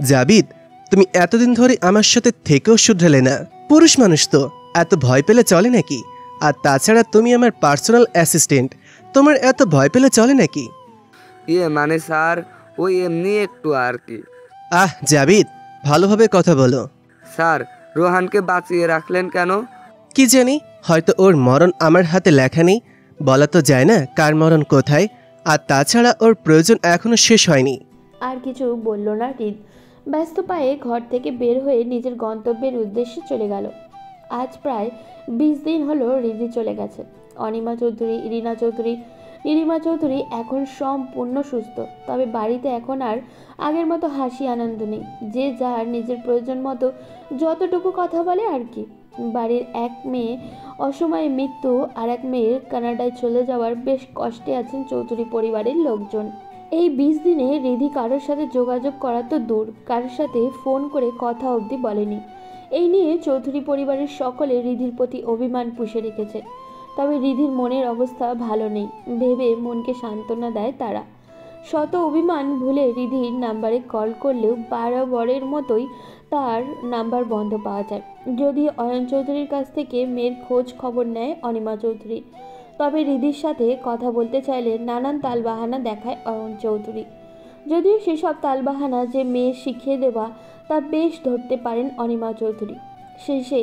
জাবিদ, তুমি এতদিন ধরে আমার সাথে থেকেও শুধরালে না। পুরুষ মানুষ তো এত ভয় পেলে চলে নাকি? আর তাছাড়া তুমি আমার পার্সোনাল অ্যাসিস্ট্যান্ট, তোমার এত ভয় পেলে চলে নাকি? মানে স্যার, ওই এমনি একটু আর কি। জাবিদ, ভালোভাবে কথা বলো। স্যার, রোহানকে বাঁচিয়ে রাখলেন কেন? কি জানি, হয়তো ওর মরণ আমার হাতে লেখা নেই। বলা তো যায় না কার মরণ কোথায়। আর তাছাড়া ওর প্রয়োজন এখনো শেষ হয়নি। আর কিছু বলল না হৃদ। ব্যস্ত পায়ে ঘর থেকে বের হয়ে নিজের গন্তব্যের উদ্দেশ্যে চলে গেল। আজ প্রায় 20 দিন হলো হৃদি চলে গেছে। অনিমা চৌধুরী, নীলিমা চৌধুরী এখন সম্পূর্ণ সুস্থ, তবে বাড়িতে এখন আর আগের মতো হাসি আনন্দ নেই। যে যার নিজের প্রয়োজন মতো যতটুকু কথা বলে আর কি। বাড়ির এক মেয়ে অসময়ে মৃত্যু, আর এক মেয়ের কানাডায় চলে যাওয়ার বেশ কষ্টে আছেন চৌধুরী পরিবারের লোকজন। এই 20 দিনে হৃদি কারোর সাথে যোগাযোগ করা তো দূর, কারোর সাথে ফোন করে কথা অবধি বলেনি। এই নিয়ে চৌধুরী পরিবারের সকলে হৃদির প্রতি অভিমান পুষে রেখেছে। তবে হৃদির মনের অবস্থা ভালো নেই ভেবে মনকে সান্ত্বনা দেয় তারা। শত অভিমান ভুলে হৃদির নাম্বারে কল করলেও বরাবরের মতোই তার নাম্বার বন্ধ পাওয়া যায়। যদিও অয়ন চৌধুরীর কাছ থেকে মেয়ের খোঁজ খবর নেয় অনিমা চৌধুরী, তবে হৃদির সাথে কথা বলতে চাইলে নানান তালবাহানা দেখায় অয়ন চৌধুরী। যদিও সেসব তালবাহানা যে মেয়ে শিখিয়ে দেওয়া তা বেশ ধরতে পারেন অনিমা চৌধুরী। শেষে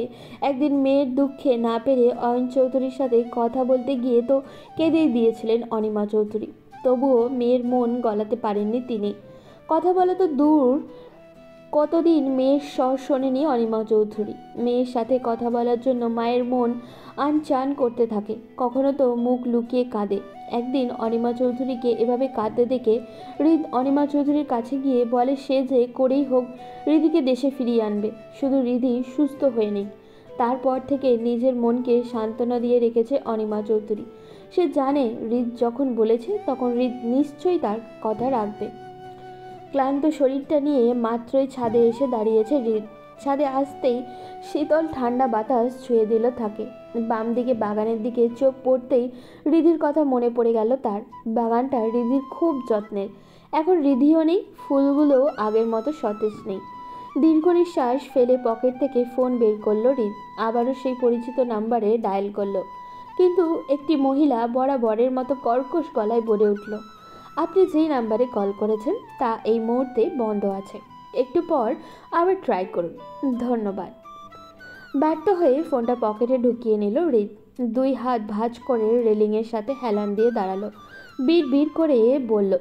একদিন মেয়ের দুঃখে না পেরে অয়ন চৌধুরীর সাথে কথা বলতে গিয়ে তো কেঁদেই দিয়েছিলেন অনিমা চৌধুরী। তবুও মেয়ের মন গলাতে পারেননি তিনি। কথা বলা তো দূর, কতদিন মেয়ের স্বর শোনেনি অনিমা চৌধুরী। মেয়ের সাথে কথা বলার জন্য মায়ের মন আনচান করতে থাকে, কখনো তো মুখ লুকিয়ে কাঁদে। একদিন অনিমা চৌধুরীকে এভাবে কাঁদতে দেখে হৃদ অনিমা চৌধুরীর কাছে গিয়ে বলে সে যে করেই হোক হৃদিকে দেশে ফিরিয়ে আনবে, শুধু হৃদি সুস্থ হয়ে নেই। তারপর থেকে নিজের মনকে সান্ত্বনা দিয়ে রেখেছে অনিমা চৌধুরী। সে জানে হৃদ যখন বলেছে তখন হৃদ নিশ্চয়ই তার কথা রাখবে। ক্লান্ত শরীরটা নিয়ে মাত্রই ছাদে এসে দাঁড়িয়েছে হৃদ। ছাদে আসতেই শীতল ঠান্ডা বাতাস ছুঁয়ে দিল থাকে। বাম দিকে বাগানের দিকে চোখ পড়তেই হৃদির কথা মনে পড়ে গেল তার। বাগানটা হৃদির খুব যত্নের। এখন হৃদিও নেই, ফুলগুলোও আগের মতো সতেজ নেই। দীর্ঘ নিঃশ্বাস ফেলে পকেট থেকে ফোন বের করলো হৃদ। আবারও সেই পরিচিত নাম্বারে ডায়াল করলো, কিন্তু একটি মহিলা বরাবরের মতো কর্কশ গলায় বলে উঠল, আপনি যেই নাম্বারে কল করেছেন তা এই মুহূর্তে বন্ধ আছে, একটু পর আবার ট্রাই করুন, ধন্যবাদ। ব্যর্থ হয়ে ফোনটা পকেটে ঢুকিয়ে নিল হৃদ। দুই হাত ভাঁজ করে রেলিংয়ের সাথে হেলান দিয়ে দাঁড়ালো। বিড় করে বলল,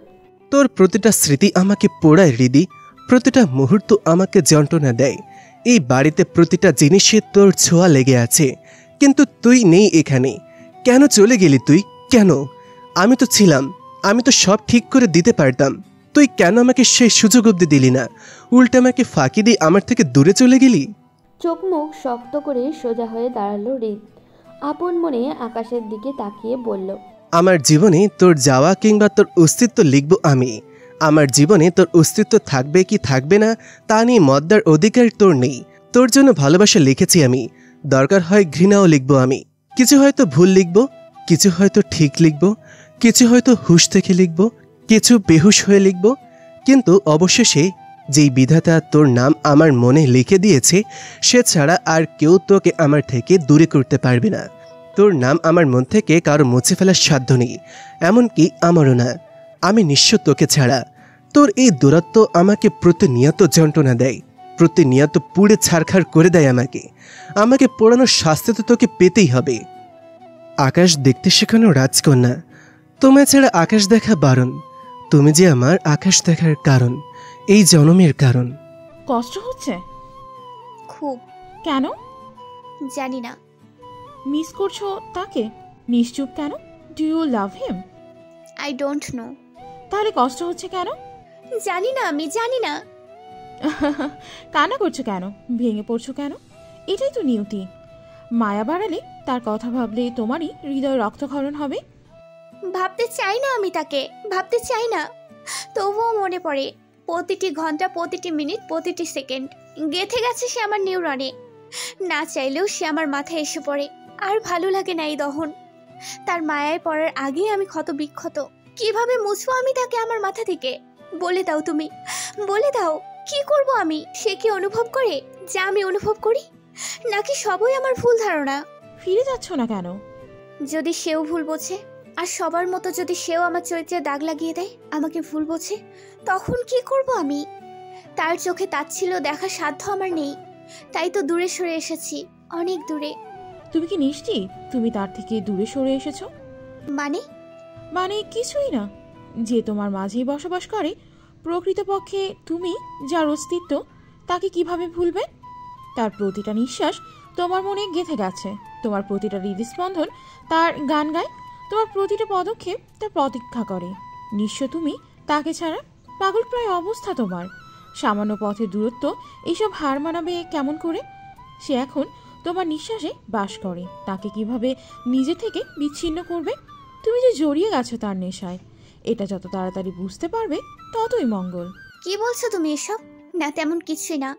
তোর প্রতিটা স্মৃতি আমাকে পোড়ায় হৃদি, প্রতিটা মুহূর্ত আমাকে যন্ত্রণা দেয়। এই বাড়িতে প্রতিটা জিনিসে তোর ছোঁয়া লেগে আছে, কিন্তু তুই নেই এখানে। কেন চলে গেলি তুই? কেন? আমি তো ছিলাম, আমি তো সব ঠিক করে দিতে পারতাম। তুই কেন আমাকে সেই সুযোগ অবধি দিলি না? উল্টে আমাকে ফাঁকি দিয়ে আমার থেকে দূরে চলে গেলি। চোখ মুখ শক্ত করে সোজা হয়ে দাঁড়ালো হৃদ। আপন মনে আকাশের দিকে তাকিয়ে বলল, আমার জীবনে তোর যাওয়া কিংবা তোর অস্তিত্ব লিখব আমি। আমার জীবনে তোর অস্তিত্ব থাকবে কি থাকবে না তা নিয়ে মদ্দার অধিকার তোর নেই। তোর জন্য ভালোবাসা লিখেছি আমি, দরকার হয় ঘৃণাও লিখব আমি। কিছু হয়তো ভুল লিখব, কিছু হয়তো ঠিক লিখব, কিছু হয়তো হুঁশ থেকে লিখব, কিছু বেহুশ হয়ে লিখব, কিন্তু অবশেষে যেই বিধাতা তোর নাম আমার মনে লিখে দিয়েছে সে ছাড়া আর কেউ তোকে আমার থেকে দূরে করতে পারবে না। তোর নাম আমার মন থেকে কারো মুছে ফেলার সাধ্য নেই, এমনকি আমারও না। আমি নিঃস্ব তোকে ছাড়া। তোর এই দূরত্ব আমাকে প্রতিনিয়ত যন্ত্রণা দেয়, প্রতিনিয়ত পুড়ে ছারখার করে দেয় আমাকে। আমাকে পোড়ানোর শাস্তি তো তোকে পেতেই হবে। আকাশ দেখতে শেখানো রাজকন্যা, তোমায় ছাড়া আকাশ দেখা বারণ। তুমি যে আমার আকাশ দেখার কারণ, এই জনমের কারণ। কষ্ট হচ্ছে খুব। কেন জানি না। মিস করছো তাকে? নিশ্চুপ কেন? Do you love him? I don't know. তাহলে কষ্ট হচ্ছে কেন? জানি না, আমি জানি না। কান্না করছো কেন? ভেঙে পড়ছো কেন? এটাই তো নিয়তি। মায়া বাড়ালে, তার কথা ভাবলে তোমারই হৃদয় রক্তক্ষরণ হবে। ভাবতে চাই না আমি তাকে, ভাবতে চাই না। তবুও মনে পড়ে প্রতিটি ঘন্টা, প্রতিটি মিনিট, প্রতিটি সেকেন্ড। গেঁথে গেছে সে আমার নিউরনে। না চাইলেও সে আমার মাথায় এসে পড়ে। আর ভালো লাগে না এই দহন। তার মায়ায় পড়ার আগেই আমি ক্ষত বিক্ষত। কিভাবে মুছবো আমি তাকে আমার মাথা থেকে? বলে দাও তুমি, বলে দাও। কি করব আমি? সে কি অনুভব করে যা আমি অনুভব করি, নাকি সবই আমার ভুল ধারণা? ফিরে যাচ্ছ না কেন? যদি সেও ভুল বোঝে, আর সবার মতো যদি সেও আমার চরিত্রে দাগ লাগিয়ে দেয়, আমাকে ভুল বোঝে, তখন কি করব আমি? তার চোখে তাচ্ছিল্য দেখার সাধ্য আমার নেই। তাই তো দূরে সরে এসেছি, অনেক দূরে। তুমি কি নিশ্চিত তুমি তার থেকে দূরে সরে এসেছো? মানে কিছুই না। যে তোমার মাঝেই বসবাস করে, প্রকৃতপক্ষে তুমি যার অস্তিত্ব, তাকে কিভাবে ভুলবে? তার প্রতিটা নিঃশ্বাস তোমার মনে গেঁথে গেছে। তোমার প্রতিটা হৃদস্পন্দন তার গান গায়, তোমার প্রতিটা পদক্ষেপ তার প্রতীক্ষা করে। নিঃস্ব তুমি তাকে ছাড়া। পাগল প্রায় অবস্থা তোমার। সামান্য পথের দূরত্ব এইসব হার মানাবে কেমন করে? সে এখন তোমার নিঃশ্বাসে বাস করে। তাকে কিভাবে নিজে থেকে বিচ্ছিন্ন করবে? তুমি যে জড়িয়ে গেছো তার নেশায়, এটা যত তাড়াতাড়ি বুঝতে পারবে ততই মঙ্গল। কি বলছো তুমি এসব? না, তেমন কিছুই না।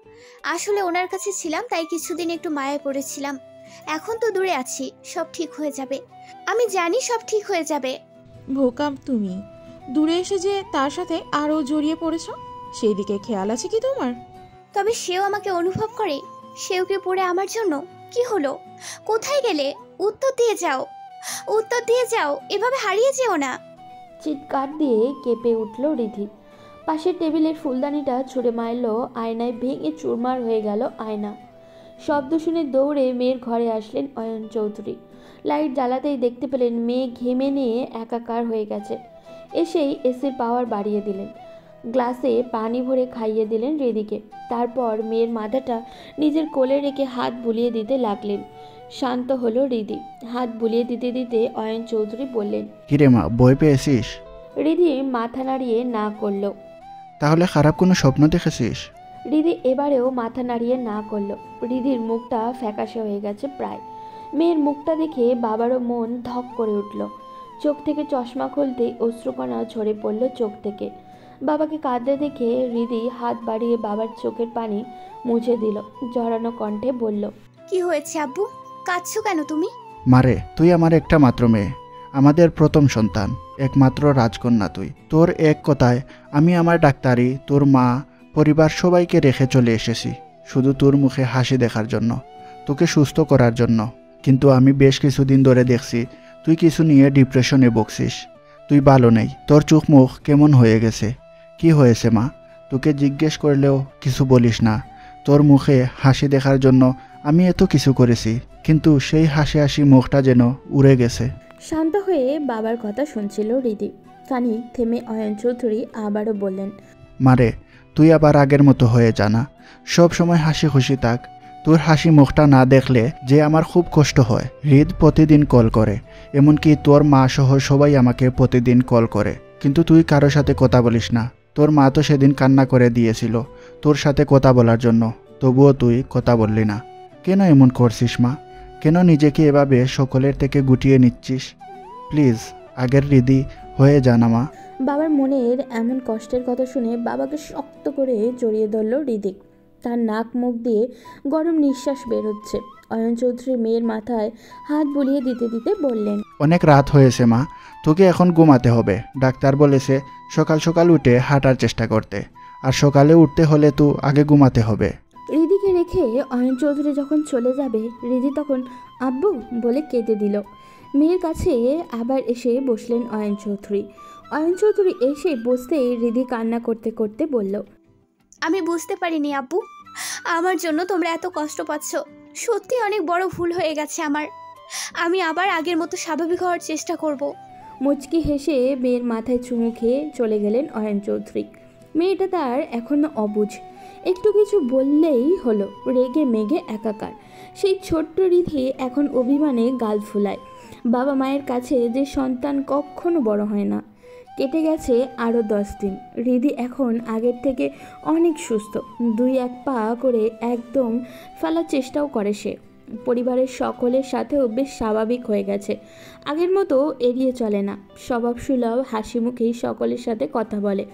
আসলে ওনার কাছে ছিলাম, তাই কিছুদিন একটু মায়ায় পড়েছিলাম। এখন তো দূরে আছি, সব ঠিক হয়ে যাবে। আমি জানি সব ঠিক হয়ে যাবে। ভোকাম তুমি। দূরে এসে যে তার সাথে আরও জড়িয়ে পড়েছো, সেই দিকে খেয়াল আছে কি তোমার? তবে সেও আমাকে অনুভব করে। সেও কি পড়ে আমার জন্য? কি হলো? কোথায় গেলে? উত্তর দিয়ে যাও, উত্তর দিয়ে যাও। এভাবে হারিয়ে যেও না। চিৎকার দিয়ে কেঁপে উঠল রিধি। পাশের টেবিলের ফুলদানিটা ছুঁড়ে মারল আয়নায়, ভেঙে চুরমার হয়ে গেল আয়না। শব্দ শুনে দৌড়ে মেয়ের ঘরে আসলেন অয়ন চৌধুরী। লাইট জ্বালাতেই দেখতে পেলেন মেয়ে ঘেমে নিয়ে একাকার হয়ে গেছে। এসেই এসির পাওয়ার বাড়িয়ে দিলেন। গ্লাসে পানি ভরে খাইয়ে দিলেন রিধিকে। তারপর মেয়ের মাথাটা নিজের কোলে রেখে হাত বুলিয়ে দিতে লাগলেন। শান্ত হলো রিদি। হাত বুলিয়ে দিতে দিতে অয়ন চৌধুরী বললেন, কিরে মা, ভয় পেয়েছিস? রিদি মাথা নাড়িয়ে না করল। তাহলে খারাপ কোনো স্বপ্ন দেখেছিস? রিদি এবারেও মাথা নাড়িয়ে না করল। রিদির মুখটা ফ্যাকাশে হয়ে গেছে প্রায়। মেয়ের মুখটা দেখে বাবারও মন ধক করে উঠল। চোখ থেকে চশমা খুলতেই অশ্রুকণা ঝরে পড়ল চোখ থেকে। বাবাকে কাঁদতে দেখে রিদি হাত বাড়িয়ে বাবার চোখের পানি মুছে দিল। জড়ানো কণ্ঠে বলল, কি হয়েছে আব্বু, কাঁদছো কেন তুমি? মারে, তুই আমার একটা মাত্র মেয়ে, আমাদের প্রথম সন্তান, একমাত্র রাজকন্যা তুই। তোর এক কথায় আমি আমার ডাক্তারি, তোর মা, পরিবার সবাইকে রেখে চলে এসেছি শুধু তোর মুখে হাসি দেখার জন্য, তোকে সুস্থ করার জন্য। কিন্তু আমি বেশ কিছুদিন ধরে দেখছি তুই কিছু নিয়ে ডিপ্রেশনে বকছিস। তুই ভালো নেই, তোর চোখ মুখ কেমন হয়ে গেছে। কি হয়েছে মা? তোকে জিজ্ঞেস করলেও কিছু বলিস না। তোর মুখে হাসি দেখার জন্য আমি এত কিছু করেছি, কিন্তু সেই হাসি হাসি মুখটা যেন উড়ে গেছে। শান্ত হয়ে বাবার কথা শুনছিল রিদি। খানিক থেমে অয়ন চৌধুরী আবারও বললেন, মারে, তুই আবার আগের মতো হয়ে জানা, সব সময় হাসি খুশি থাক। তোর হাসি মুখটা না দেখলে যে আমার খুব কষ্ট হয়। হৃদ প্রতিদিন কল করে, এমনকি তোর মা সহ সবাই আমাকে প্রতিদিন কল করে, কিন্তু তুই কারো সাথে কথা বলিস না। তোর মা তো সেদিন কান্না করে দিয়েছিল তোর সাথে কথা বলার জন্য, তবুও তুই কথা বললি না। কেন এমন করছিস মা? কেন নিজেকে এভাবে সকলের থেকে গুটিয়ে নিচ্ছিস? প্লিজ আগের হৃদি হয়ে জানা মা। বাবার মনের এমন কষ্টের কথা শুনে বাবাকে শক্ত করে জড়িয়ে ধরল রিদিক। তার নাক মুখ দিয়ে গরম নিঃশ্বাস বের হচ্ছে। অয়ন চৌধুরী মেয়ের মাথায় হাত বুলিয়ে দিতে দিতে বললেন, অনেক রাত হয়েছে মা, তোকে এখন ঘুমাতে হবে। ডাক্তার বলেছে সকাল সকাল উঠে হাঁটার চেষ্টা করতে, আর সকালে উঠতে হলে তো আগে ঘুমাতে হবে। রিদিকে রেখে অয়ন চৌধুরী যখন চলে যাবে, রিদি তখন আব্বু বলে কেঁদে দিল। মেয়ের কাছে আবার এসে বসলেন অয়ন চৌধুরী। অয়ন চৌধুরী এসে বসতেই রিদি কান্না করতে করতে বলল, আমি বুঝতে পারিনি আব্বু, আমার জন্য তোমরা এত কষ্ট পাচ্ছ। সত্যি অনেক বড় ভুল হয়ে গেছে আমার। আমি আবার আগের মতো স্বাভাবিক হওয়ার চেষ্টা করব। মুচকি হেসে মেয়ের মাথায় চুমু খেয়ে চলে গেলেন অয়ন চৌধুরী। মেয়েটা তার এখনো অবুঝ, একটু কিছু বললেই হলো রেগে মেগে একাকার। সেই ছোট্ট রিধি এখন অভিমানে গাল ফুলায়। বাবা মায়ের কাছে যে সন্তান কখনো বড় হয় না। কেটে গেছে আরও 10 দিন। রিধি এখন আগের থেকে অনেক সুস্থ, 2-1 পা করে একদম ফেলার চেষ্টাও করে সে। পরিবারের সকলের সাথেও বেশ স্বাভাবিক হয়ে গেছে, আগের মতো এড়িয়ে চলে না। স্বভাবসুলভ হাসি মুখেই সকলের সাথে কথা বলে।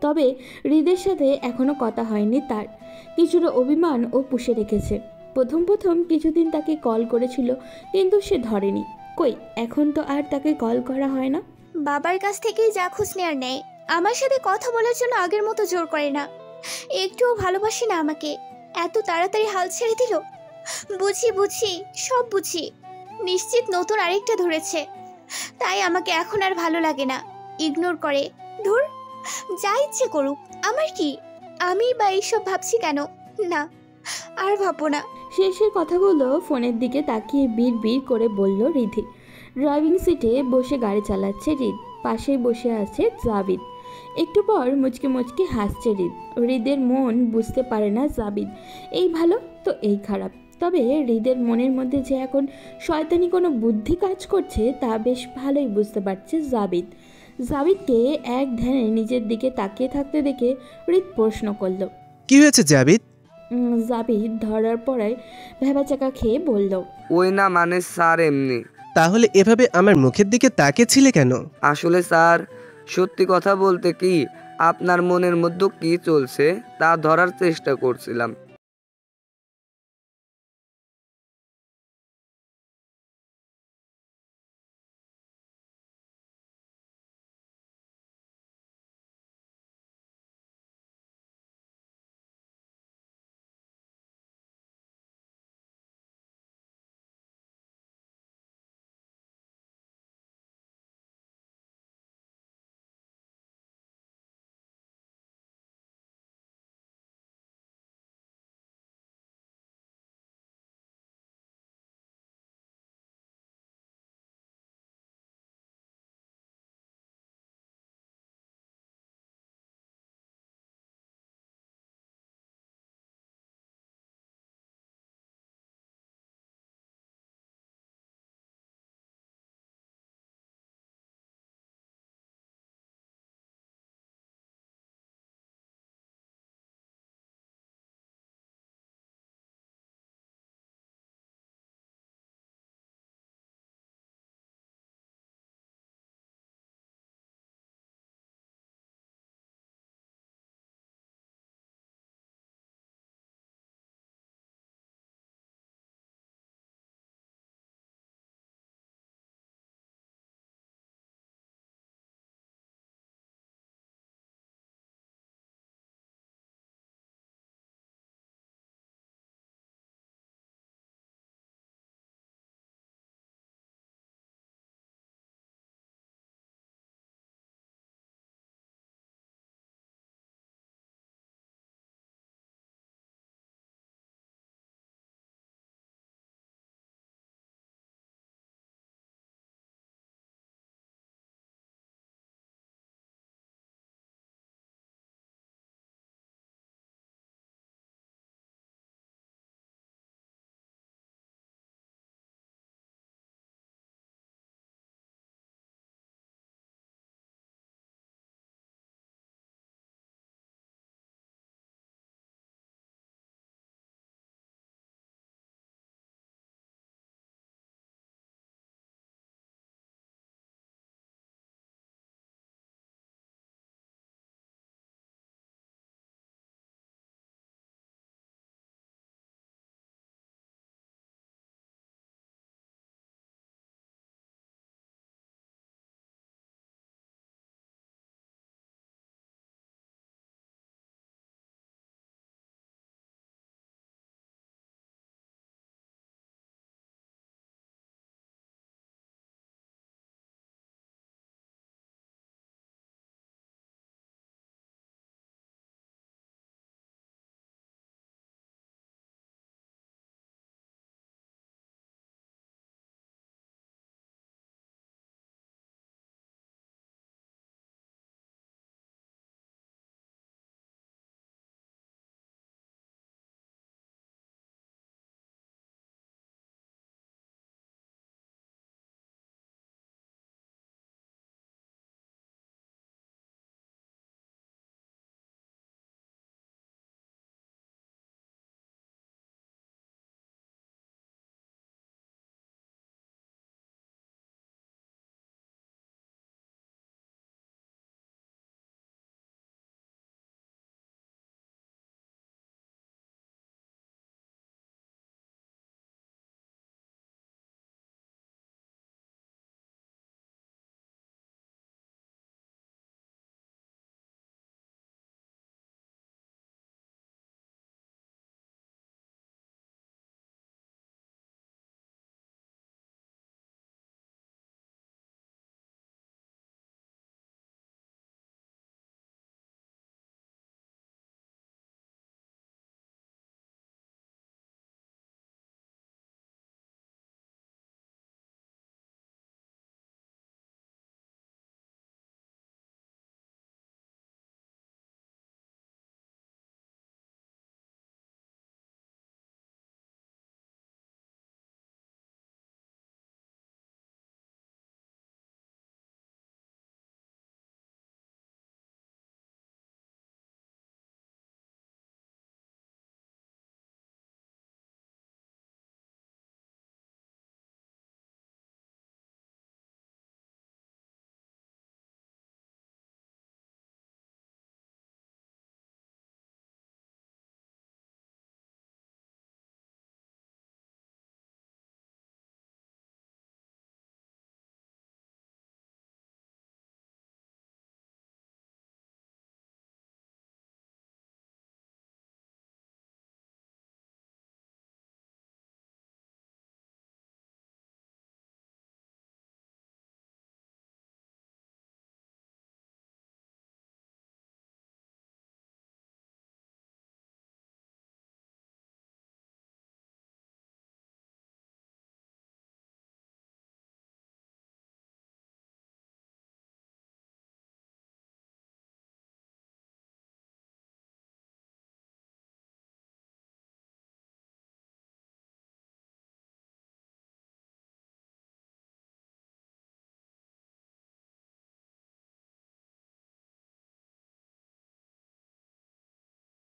তবে হৃদের সাথে এখনও কথা হয়নি তার। কিছুটা অভিমান ও পুষে রেখেছে। প্রথম কিছুদিন তাকে কল করেছিল, কিন্তু সে ধরেনি। কই, এখন তো আর তাকে কল করা হয় না। বাবার কাছ থেকেই যা খোঁজ নেয়ার নেয়। আমার সাথে কথা বলার জন্য আগের মতো জোর করে না, একটুও ভালোবাসে না আমাকে। এত তাড়াতাড়ি হাল ছেড়ে দিল। বুঝি সব বুঝি। নিশ্চিত নতুন আরেকটা ধরেছে, তাই আমাকে এখন আর ভালো লাগে না। ইগনোর করে। ধুর, যা ইচ্ছে করুক, আমার কি? আমি বা এইসব ভাবছি কেন? না, আর ভাববো না। শেষের কথাগুলো ফোনের দিকে তাকিয়ে বিড় করে বলল রিধি। ড্রাইভিং সিটে বসে গাড়ি চালাচ্ছে রিদ। পাশেই বসে আছে জাবিদ। একটু পর মুচকি হাসছে রিদ। হৃদের মন বুঝতে পারে না জাবিদ এই ভালো তো এই খারাপ। তবে হৃদের মনের মধ্যে যে এখন শয়তানি কোনো বুদ্ধি কাজ করছে তা বেশ ভালোই বুঝতে পারছে জাবিদ। জাবিদকে এক ধ্যানে নিজের দিকে তাকিয়ে থাকতে দেখে হৃদ প্রশ্ন করল, কি হয়েছে জাবিদ? জাবিদ ধরার পরে ভেবাচাকা খেয়ে বলল, ওই না মানে স্যার এমনি। তাহলে এভাবে আমার মুখের দিকে তাকিয়েছিলে কেন? আসলে স্যার, সত্যি কথা বলতে কি, আপনার মনের মধ্যে কি চলছে তা ধরার চেষ্টা করছিলাম।